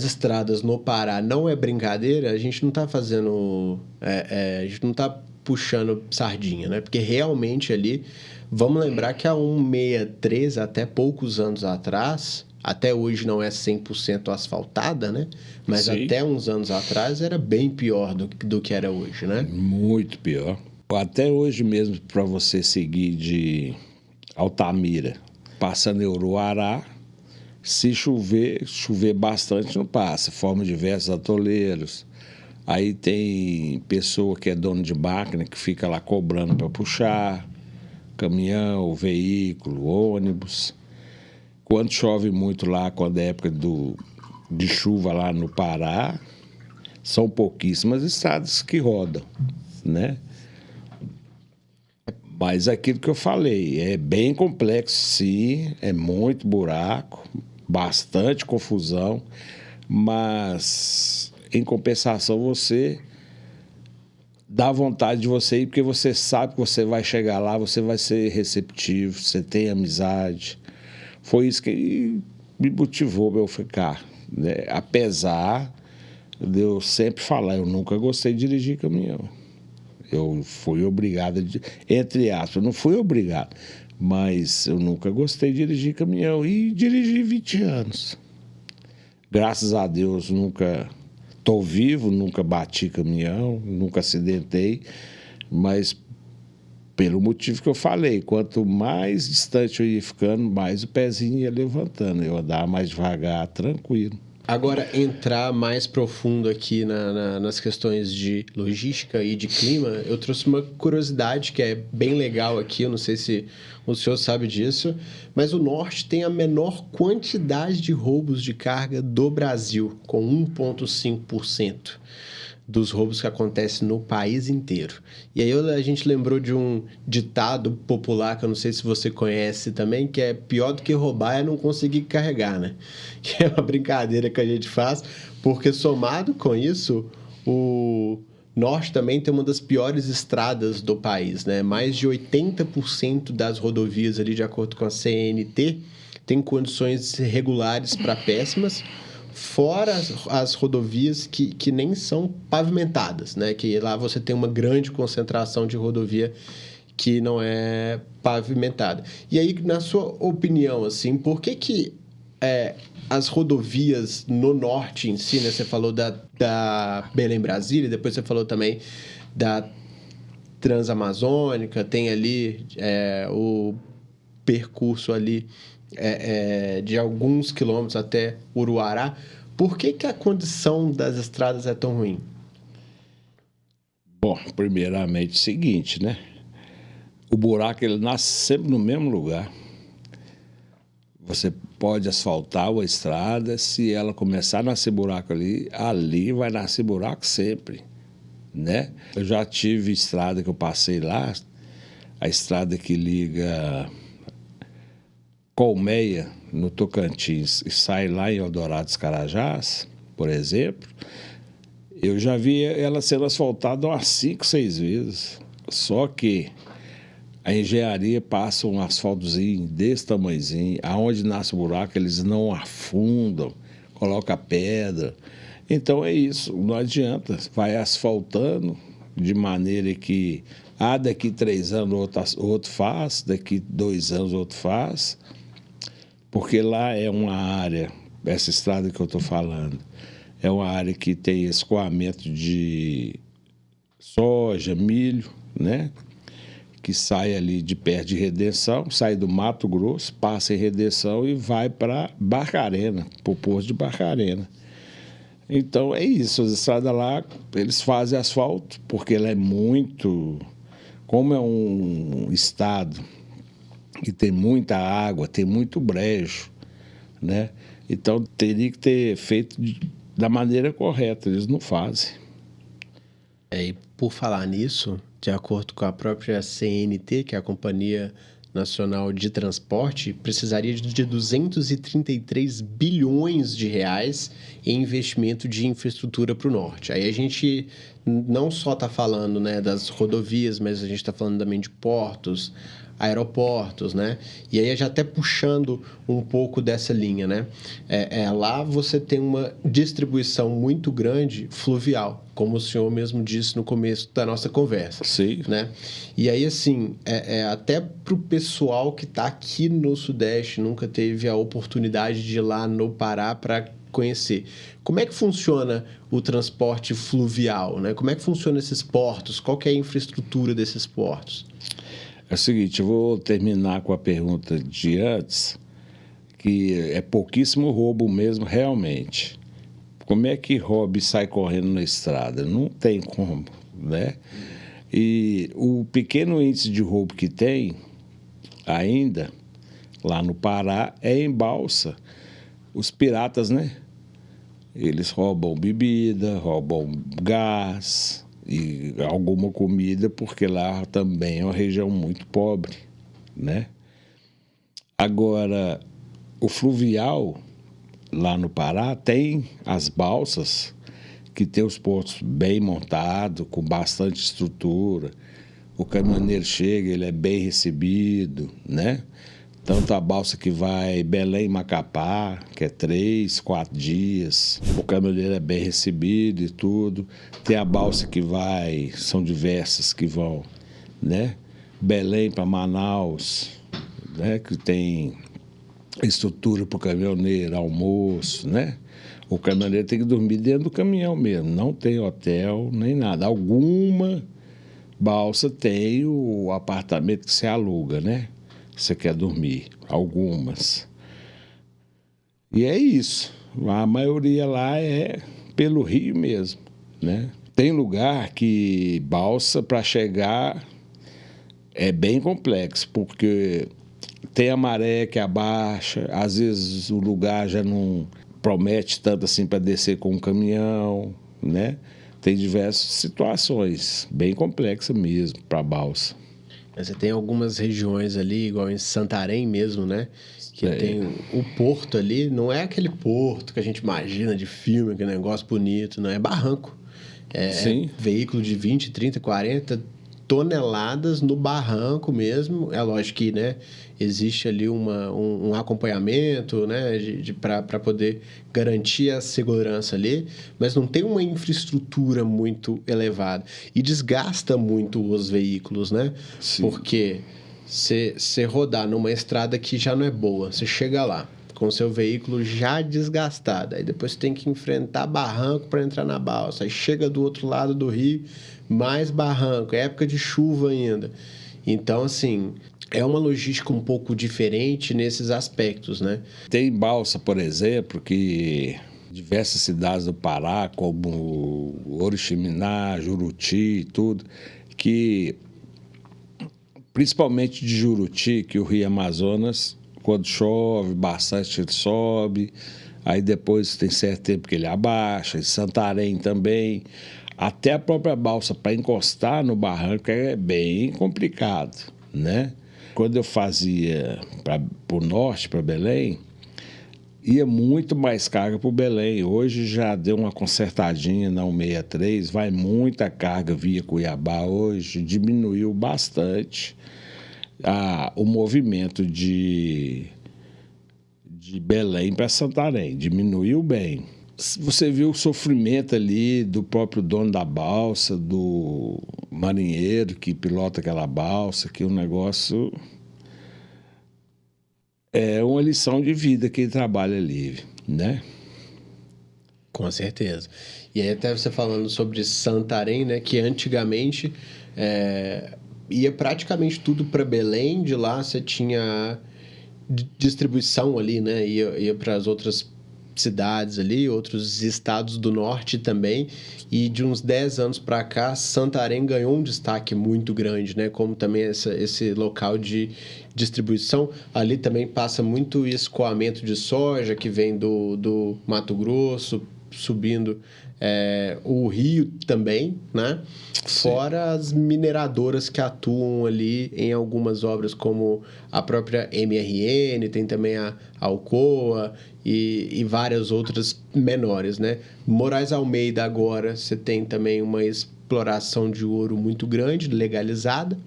A: estradas no Pará não é brincadeira, a gente não está fazendo... a gente não está puxando sardinha, né? Porque realmente ali... Vamos lembrar que a 163, até poucos anos atrás, até hoje não é 100% asfaltada, né? Mas
B: Sim.
A: Até uns anos atrás era bem pior do que era hoje, né?
B: Muito pior. Até hoje mesmo, para você seguir de Altamira, passando em Uruará, se chover bastante não passa. Forma diversos atoleiros. Aí tem pessoa que é dono de máquina que fica lá cobrando para puxar. Caminhão, veículo, ônibus. Quando chove muito lá, quando é época de chuva lá no Pará, são pouquíssimas estradas que rodam, né? Mas aquilo que eu falei, é bem complexo, sim, é muito buraco, bastante confusão, mas em compensação você dá vontade de você ir, porque você sabe que você vai chegar lá, você vai ser receptivo, você tem amizade. Foi isso que me motivou para eu ficar, né? Apesar de eu sempre falar, eu nunca gostei de dirigir caminhão. Eu fui obrigado, entre aspas, não fui obrigado, mas eu nunca gostei de dirigir caminhão e dirigi 20 anos. Graças a Deus, nunca... Estou vivo, nunca bati caminhão, nunca acidentei, mas pelo motivo que eu falei, quanto mais distante eu ia ficando, mais o pezinho ia levantando, eu andava mais devagar, tranquilo.
A: Agora, entrar mais profundo aqui nas questões de logística e de clima, eu trouxe uma curiosidade que é bem legal aqui, eu não sei se o senhor sabe disso, mas o Norte tem a menor quantidade de roubos de carga do Brasil, com 1,5% dos roubos que acontecem no país inteiro. E aí a gente lembrou de um ditado popular, que eu não sei se você conhece também, que é pior do que roubar é não conseguir carregar, né? Que é uma brincadeira que a gente faz, porque somado com isso, o Norte também tem uma das piores estradas do país, né? Mais de 80% das rodovias ali, de acordo com a CNT, tem condições regulares para péssimas, fora as rodovias que nem são pavimentadas, né? Que lá você tem uma grande concentração de rodovia que não é pavimentada. E aí, na sua opinião, assim, por que as rodovias no norte em si, né? Você falou da Belém-Brasília, depois você falou também da Transamazônica, tem ali o percurso ali de alguns quilômetros até Uruará. Por que a condição das estradas é tão ruim?
B: Bom, primeiramente o seguinte, né? o buraco ele nasce sempre no mesmo lugar. Você pode asfaltar uma estrada, se ela começar a nascer buraco ali vai nascer buraco sempre, né? Eu já tive estrada que eu passei lá, a estrada que liga Colmeia, no Tocantins, e sai lá em Eldorado dos Carajás, por exemplo, eu já vi ela sendo asfaltada umas 5, 6 vezes. Só que a engenharia passa um asfaltozinho desse tamanhozinho, aonde nasce o buraco, eles não afundam, coloca pedra. Então é isso, não adianta, vai asfaltando de maneira que daqui 3 anos outro faz, daqui 2 anos outro faz, porque lá é uma área, essa estrada que eu estou falando, é uma área que tem escoamento de soja, milho, né? Que sai ali de perto de Redenção, sai do Mato Grosso, passa em Redenção e vai para Barcarena, para o posto de Barcarena. Então é isso, as estradas lá, eles fazem asfalto, porque ela é muito... Como é um estado que tem muita água, tem muito brejo, né? Então teria que ter feito da maneira correta, eles não fazem.
A: E por falar nisso, de acordo com a própria CNT, que é a Companhia Nacional de Transporte, precisaria de 233 bilhões de reais em investimento de infraestrutura para o norte. Aí a gente não só está falando, né, das rodovias, mas a gente está falando também de portos, aeroportos, né? E aí já até puxando um pouco dessa linha, né? Lá você tem uma distribuição muito grande fluvial, como o senhor mesmo disse no começo da nossa conversa.
B: Sim.
A: Né? E aí, assim, até para o pessoal que está aqui no Sudeste, nunca teve a oportunidade de ir lá no Pará para conhecer. Como é que funciona o transporte fluvial, né? Como é que funcionam esses portos? Qual que é a infraestrutura desses portos?
B: É o seguinte, eu vou terminar com a pergunta de antes, que é pouquíssimo roubo mesmo, realmente. Como é que rouba e sai correndo na estrada? Não tem como, né? E o pequeno índice de roubo que tem ainda, lá no Pará, é em balsa. Os piratas, né? Eles roubam bebida, roubam gás e alguma comida, porque lá também é uma região muito pobre, né? Agora, o fluvial, lá no Pará, tem as balsas, que tem os portos bem montados, com bastante estrutura. O caminhoneiro chega, ele é bem recebido, né? Tanto a balsa que vai Belém-Macapá, que é 3, 4 dias, o caminhoneiro é bem recebido e tudo. Tem a balsa que vai, são diversas que vão, né? Belém para Manaus, né? Que tem estrutura para o caminhoneiro, almoço, né? O caminhoneiro tem que dormir dentro do caminhão mesmo, não tem hotel nem nada. Alguma balsa tem o apartamento que você aluga, né? Você quer dormir, algumas. E é isso. A maioria lá é pelo rio mesmo, né? Tem lugar que balsa para chegar é bem complexo, porque tem a maré que abaixa, às vezes o lugar já não promete tanto assim para descer com um caminhão, né? Tem diversas situações, bem complexas mesmo para balsa.
A: Você tem algumas regiões ali, igual em Santarém mesmo, né? Que tem o porto ali, não é aquele porto que a gente imagina de filme, aquele negócio bonito, não é barranco. É veículo de 20, 30, 40 toneladas no barranco mesmo. É lógico que, né, existe ali um acompanhamento, né, para poder garantir a segurança ali, mas não tem uma infraestrutura muito elevada e desgasta muito os veículos, né?
B: Sim.
A: Porque você rodar numa estrada que já não é boa, você chega lá com o seu veículo já desgastado, aí depois tem que enfrentar barranco para entrar na balsa, aí chega do outro lado do rio, mais barranco, é época de chuva ainda. Então, assim, é uma logística um pouco diferente nesses aspectos, né?
B: Tem balsa, por exemplo, que diversas cidades do Pará, como Oriximiná, Juruti e tudo, que principalmente de Juruti, que o Rio Amazonas, quando chove bastante, ele sobe, aí depois tem certo tempo que ele abaixa, em Santarém também. Até a própria balsa, para encostar no barranco, é bem complicado, né? Quando eu fazia para o norte, para Belém, ia muito mais carga para o Belém. Hoje já deu uma consertadinha na 163, vai muita carga via Cuiabá hoje, diminuiu bastante o movimento de Belém para Santarém, diminuiu bem. Você viu o sofrimento ali do próprio dono da balsa, do marinheiro que pilota aquela balsa, que o negócio é uma lição de vida que ele trabalha ali, né?
A: Com certeza. E aí até você falando sobre Santarém, né, que antigamente ia praticamente tudo para Belém, de lá você tinha distribuição ali, né, ia para as outras cidades ali, outros estados do norte também, e de uns 10 anos para cá, Santarém ganhou um destaque muito grande, né? Como também esse local de distribuição. Ali também passa muito escoamento de soja que vem do Mato Grosso, subindo o rio também, né?
B: Sim.
A: Fora as mineradoras que atuam ali em algumas obras, como a própria MRN, tem também a Alcoa e várias outras menores, né? Moraes Almeida agora você tem também uma exploração de ouro muito grande, legalizada,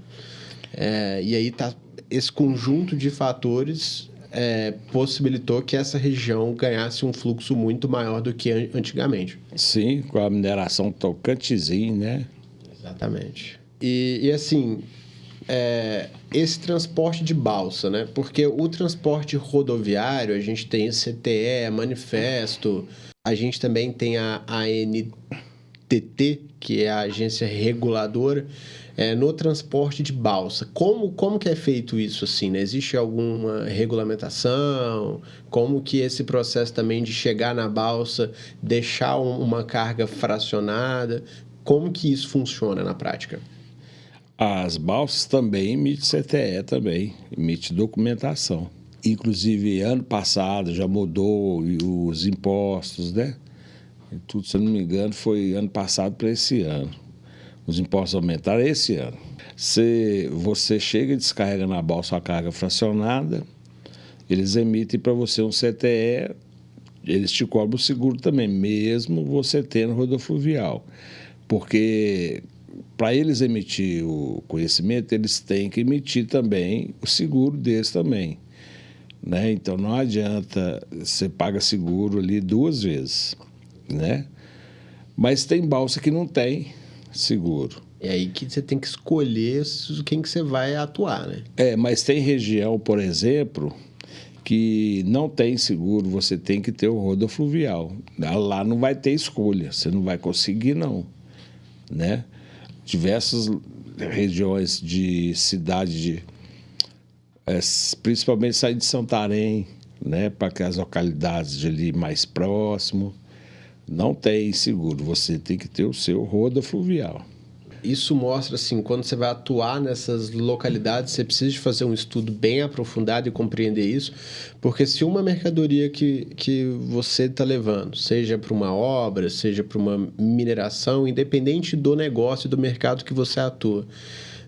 A: e aí tá esse conjunto de fatores possibilitou que essa região ganhasse um fluxo muito maior do que antigamente.
B: Sim, com a mineração Tocantinzinho, né?
A: Exatamente. E assim, esse transporte de balsa, né? Porque o transporte rodoviário, a gente tem CTE, Manifesto, a gente também tem a ANTT, que é a agência reguladora, no transporte de balsa. Como que é feito isso assim, né? Existe alguma regulamentação? Como que esse processo também de chegar na balsa, deixar uma carga fracionada, como que isso funciona na prática?
B: As balsas também emitem CTE também, emite documentação. Inclusive, ano passado já mudou os impostos, né? E tudo, se eu não me engano, foi ano passado para esse ano. Os impostos aumentaram esse ano. Você chega e descarrega na balsa a carga fracionada, eles emitem para você um CTE, eles te cobram o seguro também, mesmo você tendo rodofluvial. Porque para eles emitir o conhecimento, eles têm que emitir também o seguro deles também, né? Então não adianta, você paga seguro ali 2 vezes, né? Mas tem balsa que não tem seguro.
A: É aí que você tem que escolher quem que você vai atuar, né?
B: Mas tem região, por exemplo, que não tem seguro, você tem que ter o rodofluvial. Lá não vai ter escolha, você não vai conseguir não, né? Diversas regiões de cidade, principalmente sair de Santarém, né, para aquelas localidades de ali mais próximo, não tem seguro, você tem que ter o seu rodofluvial.
A: Isso mostra, assim, quando você vai atuar nessas localidades, você precisa de fazer um estudo bem aprofundado e compreender isso, porque se uma mercadoria que você está levando, seja para uma obra, seja para uma mineração, independente do negócio e do mercado que você atua,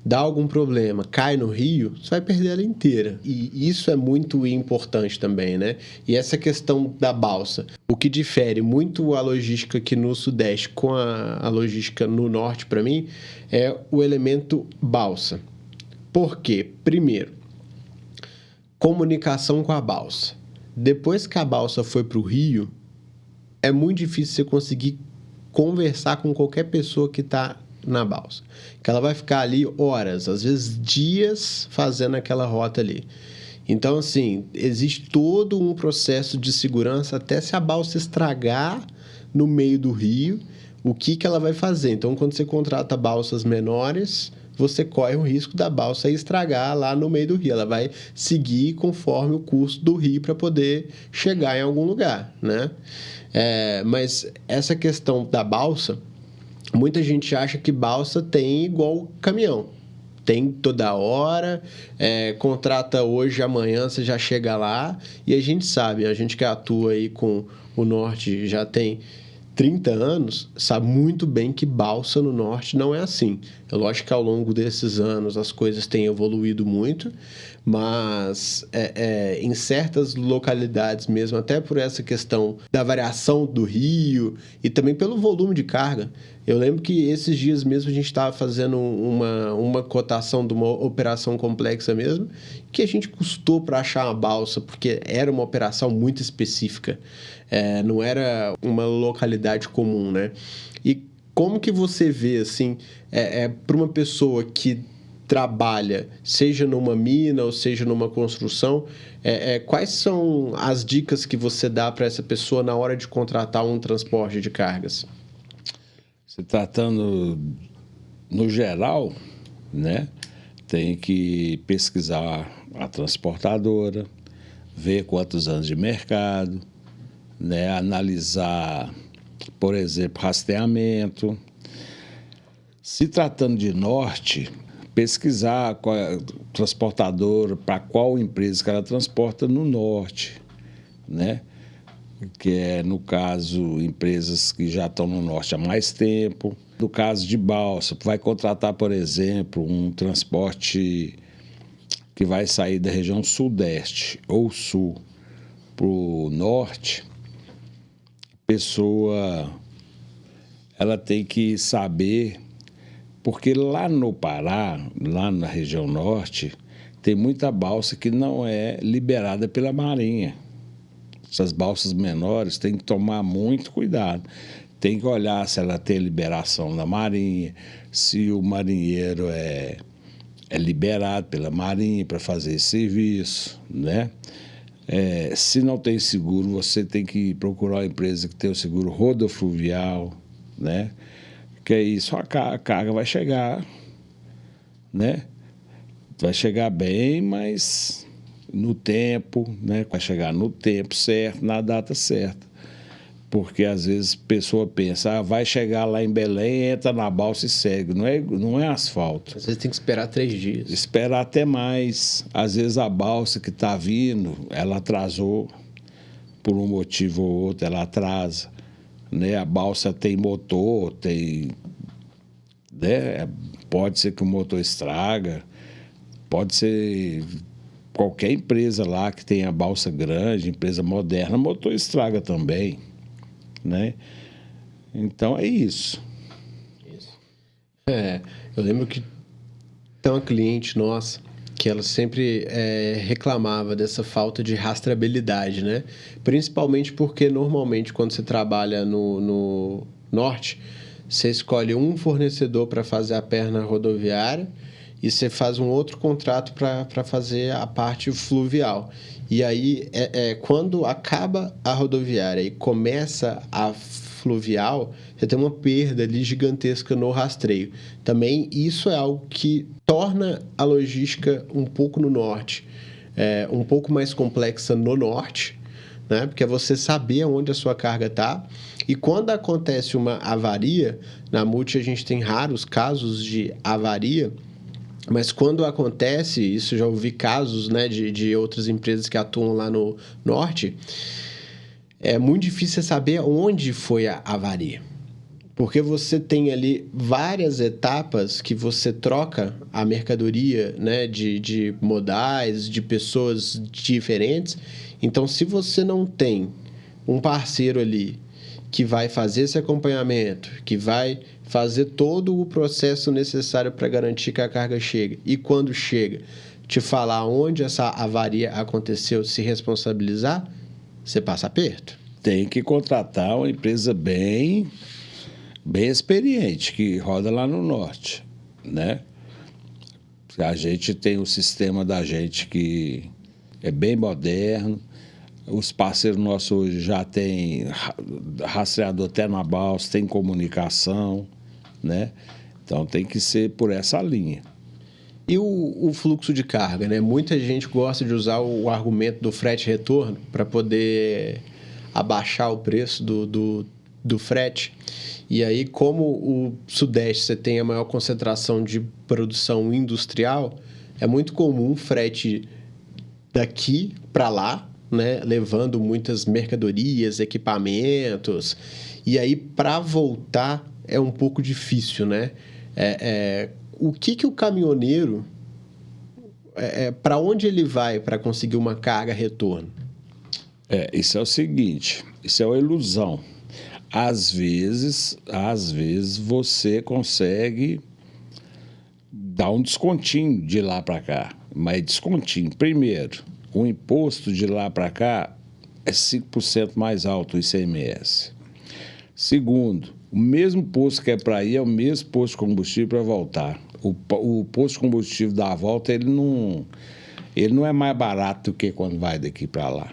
A: dá algum problema, cai no rio, você vai perder ela inteira. E isso é muito importante também, né? E essa questão da balsa, o que difere muito a logística aqui no Sudeste com a logística no Norte, para mim, é o elemento balsa. Por quê? Primeiro, comunicação com a balsa. Depois que a balsa foi para o rio, é muito difícil você conseguir conversar com qualquer pessoa que está na balsa. Que ela vai ficar ali horas, às vezes dias, fazendo aquela rota ali. Então, assim, existe todo um processo de segurança até se a balsa estragar no meio do rio, o que ela vai fazer. Então, quando você contrata balsas menores, você corre o risco da balsa estragar lá no meio do rio. Ela vai seguir conforme o curso do rio para poder chegar em algum lugar, né? Mas essa questão da balsa, muita gente acha que balsa tem igual caminhão. tem toda hora, contrata hoje, amanhã você já chega lá. E a gente sabe, a gente que atua aí com o Norte já tem 30 anos, sabe muito bem que balsa no Norte não é assim. É lógico que ao longo desses anos as coisas têm evoluído muito, mas em certas localidades mesmo, até por essa questão da variação do rio e também pelo volume de carga. Eu lembro que esses dias mesmo a gente estava fazendo uma cotação de uma operação complexa mesmo, que a gente custou para achar uma balsa, porque era uma operação muito específica. Não era uma localidade comum, né? E como que você vê, assim, para uma pessoa que trabalha, seja numa mina ou seja numa construção, quais são as dicas que você dá para essa pessoa na hora de contratar um transporte de cargas?
B: Se tratando no geral, né, tem que pesquisar a transportadora, ver quantos anos de mercado, né, analisar, por exemplo, rastreamento. Se tratando de Norte, pesquisar qual é a transportadora, para qual empresa que ela transporta no Norte, né? Que é, no caso, empresas que já estão no Norte há mais tempo. No caso de balsa, vai contratar, por exemplo, um transporte que vai sair da região Sudeste ou Sul para o Norte, a pessoa ela tem que saber, porque lá no Pará, lá na região Norte, tem muita balsa que não é liberada pela Marinha. Essas balsas menores tem que tomar muito cuidado. Tem que olhar se ela tem liberação da Marinha, se o marinheiro é liberado pela Marinha para fazer esse serviço, né? Se não tem seguro, você tem que procurar uma empresa que tem o seguro rodofluvial, né? Que é isso, a carga vai chegar, né? Vai chegar bem, mas no tempo, né? Vai chegar no tempo certo, na data certa. Porque às vezes a pessoa pensa, vai chegar lá em Belém, entra na balsa e segue. Não é asfalto.
A: Às vezes tem que esperar 3 dias.
B: Esperar até mais. Às vezes a balsa que está vindo, ela atrasou por um motivo ou outro, ela atrasa. Né? A balsa tem motor, né? Pode ser que o motor estraga, pode ser qualquer empresa lá que tenha balsa grande, empresa moderna, motor estraga também, né? Então é isso.
A: Eu lembro que tem uma cliente nossa que ela sempre reclamava dessa falta de rastreabilidade, né? Principalmente porque normalmente quando você trabalha no Norte, você escolhe um fornecedor para fazer a perna rodoviária e você faz um outro contrato para fazer a parte fluvial. E aí, quando acaba a rodoviária e começa a fluvial, você tem uma perda ali gigantesca no rastreio. Também isso é algo que torna a logística um pouco no Norte, um pouco mais complexa no Norte, né? Porque é você saber onde a sua carga está. E quando acontece uma avaria, na Multi a gente tem raros casos de avaria, mas quando acontece, isso já ouvi casos, né, de outras empresas que atuam lá no Norte, é muito difícil saber onde foi a avaria. Porque você tem ali várias etapas que você troca a mercadoria, né, de modais, de pessoas diferentes. Então, se você não tem um parceiro ali que vai fazer esse acompanhamento, que vai fazer todo o processo necessário para garantir que a carga chega, e quando chega, te falar onde essa avaria aconteceu, se responsabilizar, você passa aperto.
B: Tem que contratar uma empresa bem experiente, que roda lá no Norte, né? A gente tem o sistema da gente que é bem moderno. Os parceiros nossos hoje já têm rastreador até na balsa, tem comunicação, né? Então tem que ser por essa linha.
A: E o fluxo de carga, né? Muita gente gosta de usar o argumento do frete retorno para poder abaixar o preço do frete. E aí, como o Sudeste você tem a maior concentração de produção industrial, é muito comum frete daqui para lá, né, levando muitas mercadorias, equipamentos. E aí, para voltar, é um pouco difícil, né? O que o caminhoneiro, para onde ele vai para conseguir uma carga retorno?
B: Isso é o seguinte, isso é uma ilusão. Às vezes você consegue dar um descontinho de lá para cá, mas descontinho. Primeiro, o imposto de lá para cá é 5% mais alto, o ICMS. Segundo, o mesmo posto que é para ir é o mesmo posto de combustível para voltar. O posto de combustível da volta, ele não é mais barato do que quando vai daqui para lá,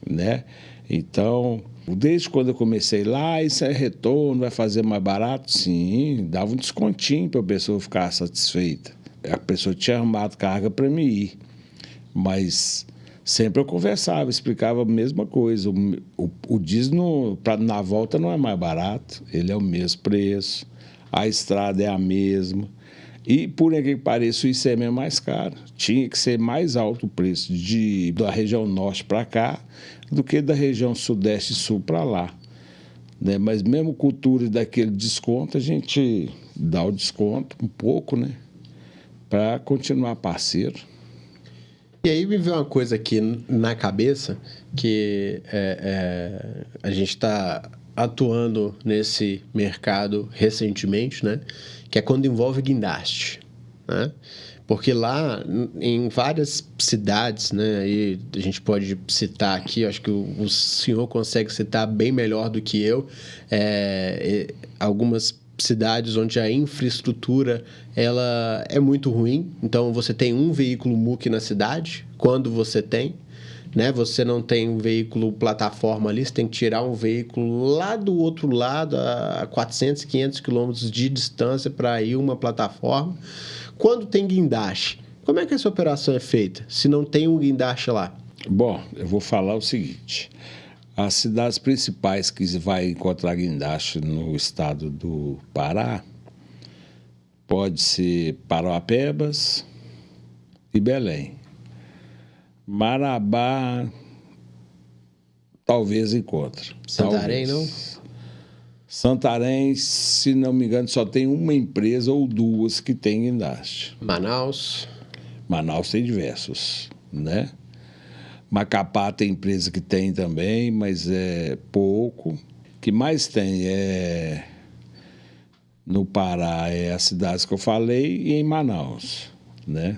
B: né? Então, desde quando eu comecei lá, isso é retorno, vai fazer mais barato? Sim, dava um descontinho para a pessoa ficar satisfeita. A pessoa tinha arrumado carga para me ir, mas sempre eu conversava, explicava a mesma coisa. O diesel na volta não é mais barato, ele é o mesmo preço, a estrada é a mesma. E, por que pareça, o ICM é mais caro. Tinha que ser mais alto o preço da região norte para cá do que da região sudeste e sul para lá, né? Mas mesmo cultura daquele desconto, a gente dá o desconto um pouco, né? Para continuar parceiro.
A: E aí me veio uma coisa aqui na cabeça, que a gente está atuando nesse mercado recentemente, né? Que é quando envolve guindaste, né? Porque lá, em várias cidades, né? E a gente pode citar aqui, acho que o senhor consegue citar bem melhor do que eu, algumas cidades onde a infraestrutura ela é muito ruim. Então, você tem um veículo MUC na cidade, quando você tem, né? Você não tem um veículo plataforma ali, você tem que tirar um veículo lá do outro lado, a 400, 500 quilômetros de distância para ir uma plataforma. Quando tem guindaste, como é que essa operação é feita, se não tem um guindaste lá?
B: Bom, eu vou falar o seguinte. As cidades principais que vai encontrar guindaste no estado do Pará pode ser Parauapebas e Belém. Marabá talvez encontre.
A: Santarém, não?
B: Santarém, se não me engano, só tem uma empresa ou duas que tem guindaste.
A: Manaus?
B: Manaus tem diversos, né? Macapá tem empresa que tem também, mas é pouco. O que mais tem no Pará é as cidades que eu falei e em Manaus, né?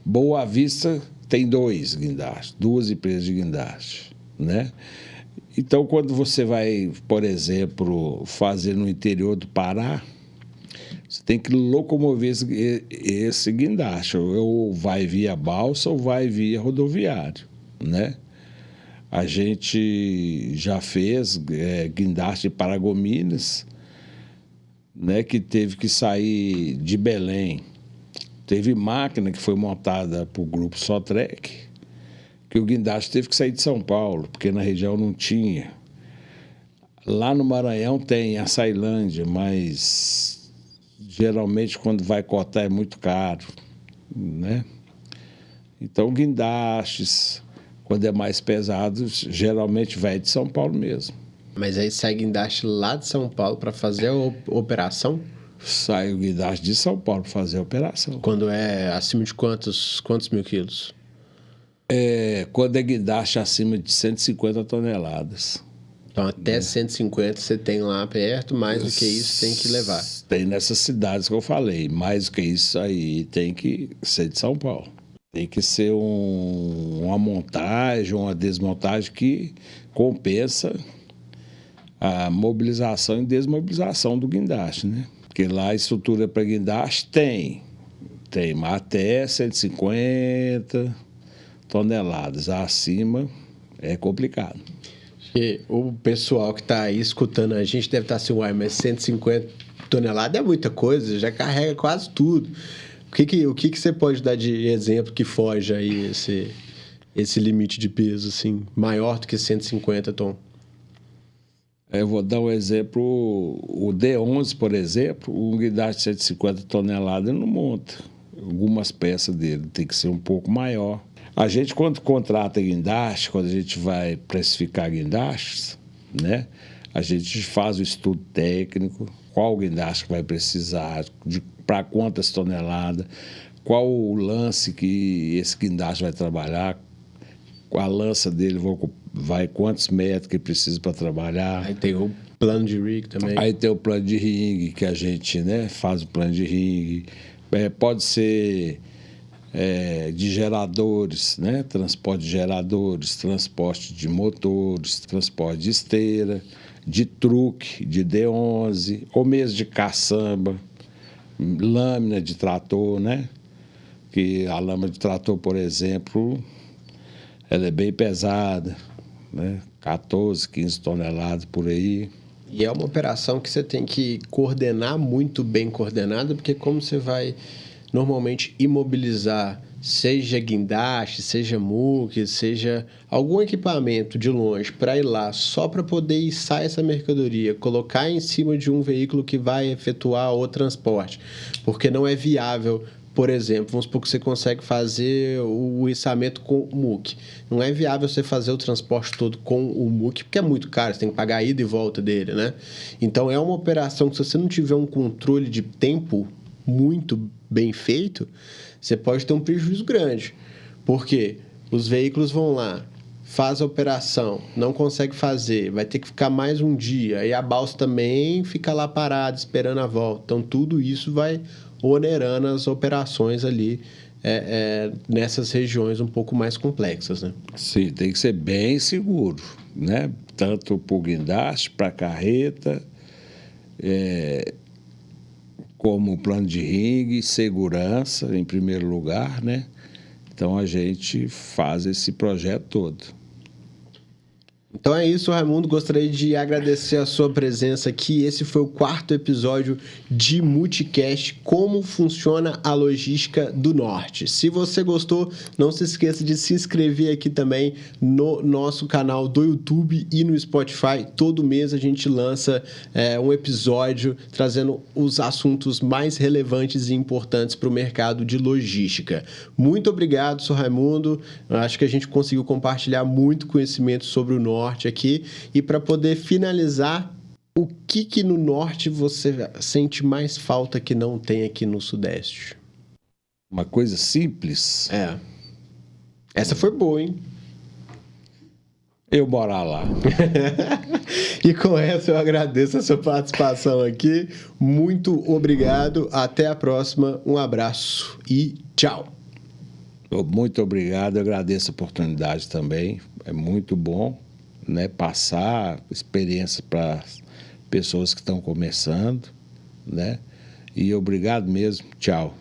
B: Boa Vista tem duas empresas de guindaste, né? Então, quando você vai, por exemplo, fazer no interior do Pará, você tem que locomover esse guindaste, ou vai via balsa ou vai via rodoviário, né? A gente já fez guindaste de Paragominas, né, que teve que sair de Belém. Teve máquina que foi montada para o grupo Sotrec, que o guindaste teve que sair de São Paulo, porque na região não tinha. Lá no Maranhão tem a Açailândia, mas geralmente quando vai cortar é muito caro, né? Então, guindastes, quando é mais pesado, geralmente vai de São Paulo mesmo.
A: Mas aí sai guindaste lá de São Paulo para fazer a operação?
B: Sai o guindaste de São Paulo para fazer a operação.
A: Quando é acima de quantos mil quilos?
B: Quando é guindaste acima de 150 toneladas.
A: Então, até 150 você tem lá perto, mais do que isso tem que levar.
B: Tem nessas cidades que eu falei, mais do que isso aí tem que ser de São Paulo. Tem que ser uma montagem, uma desmontagem que compensa a mobilização e desmobilização do guindaste, né? Porque lá a estrutura para guindaste tem até 150 toneladas. Acima é complicado.
A: E o pessoal que está aí escutando a gente deve estar assim, uai, mas 150 toneladas é muita coisa, já carrega quase tudo. O que você pode dar de exemplo que foge aí esse limite de peso, assim, maior do que 150 tom?
B: Eu vou dar um exemplo, o D11, por exemplo, um guindaste de 150 toneladas não monta. Algumas peças dele tem que ser um pouco maior. A gente, quando contrata guindaste, quando a gente vai precificar guindastes, né, a gente faz o estudo técnico, qual guindaste que vai precisar, para quantas toneladas, qual o lance que esse guindaste vai trabalhar, a lança dele vai quantos metros que precisa para trabalhar.
A: Aí tem o plano de rig também.
B: Aí tem o plano de ringue, que a gente, né, faz o plano de ringue. Pode ser de geradores, né, transporte de geradores, transporte de motores, transporte de esteira, de truque, de D11, ou mesmo de caçamba, lâmina de trator, né? Que a lâmina de trator, por exemplo, ela é bem pesada, né? 14, 15 toneladas por aí.
A: E é uma operação que você tem que coordenar muito bem coordenada, porque como você vai normalmente imobilizar, seja guindaste, seja muque, seja algum equipamento de longe para ir lá só para poder içar essa mercadoria, colocar em cima de um veículo que vai efetuar o transporte, porque não é viável. Por exemplo, vamos supor que você consegue fazer o içamento com o muque. Não é viável você fazer o transporte todo com o muque, porque é muito caro, você tem que pagar a ida e volta dele, né? Então, é uma operação que, se você não tiver um controle de tempo muito bem feito, você pode ter um prejuízo grande. Porque os veículos vão lá, faz a operação, não consegue fazer, vai ter que ficar mais um dia, e a balsa também fica lá parada, esperando a volta. Então, tudo isso vai onerando as operações ali nessas regiões um pouco mais complexas, né?
B: Sim, tem que ser bem seguro, né? Tanto para o guindaste, para a carreta, como o plano de ringue, segurança em primeiro lugar, né? Então a gente faz esse projeto todo.
A: Então é isso, Raimundo. Gostaria de agradecer a sua presença aqui. Esse foi o 4º episódio de Multicast, como funciona a logística do Norte. Se você gostou, não se esqueça de se inscrever aqui também no nosso canal do YouTube e no Spotify. Todo mês a gente lança um episódio trazendo os assuntos mais relevantes e importantes para o mercado de logística. Muito obrigado, sou Raimundo. Acho que a gente conseguiu compartilhar muito conhecimento sobre o Norte aqui, e para poder finalizar, o que no Norte você sente mais falta que não tem aqui no Sudeste?
B: Uma coisa simples.
A: Essa foi boa, hein?
B: Eu morar lá.
A: E com essa eu agradeço a sua participação aqui. Muito obrigado. Até a próxima. Um abraço e tchau.
B: Muito obrigado. Eu agradeço a oportunidade também. É muito bom, né, passar experiência para pessoas que estão começando, né? E obrigado mesmo. Tchau.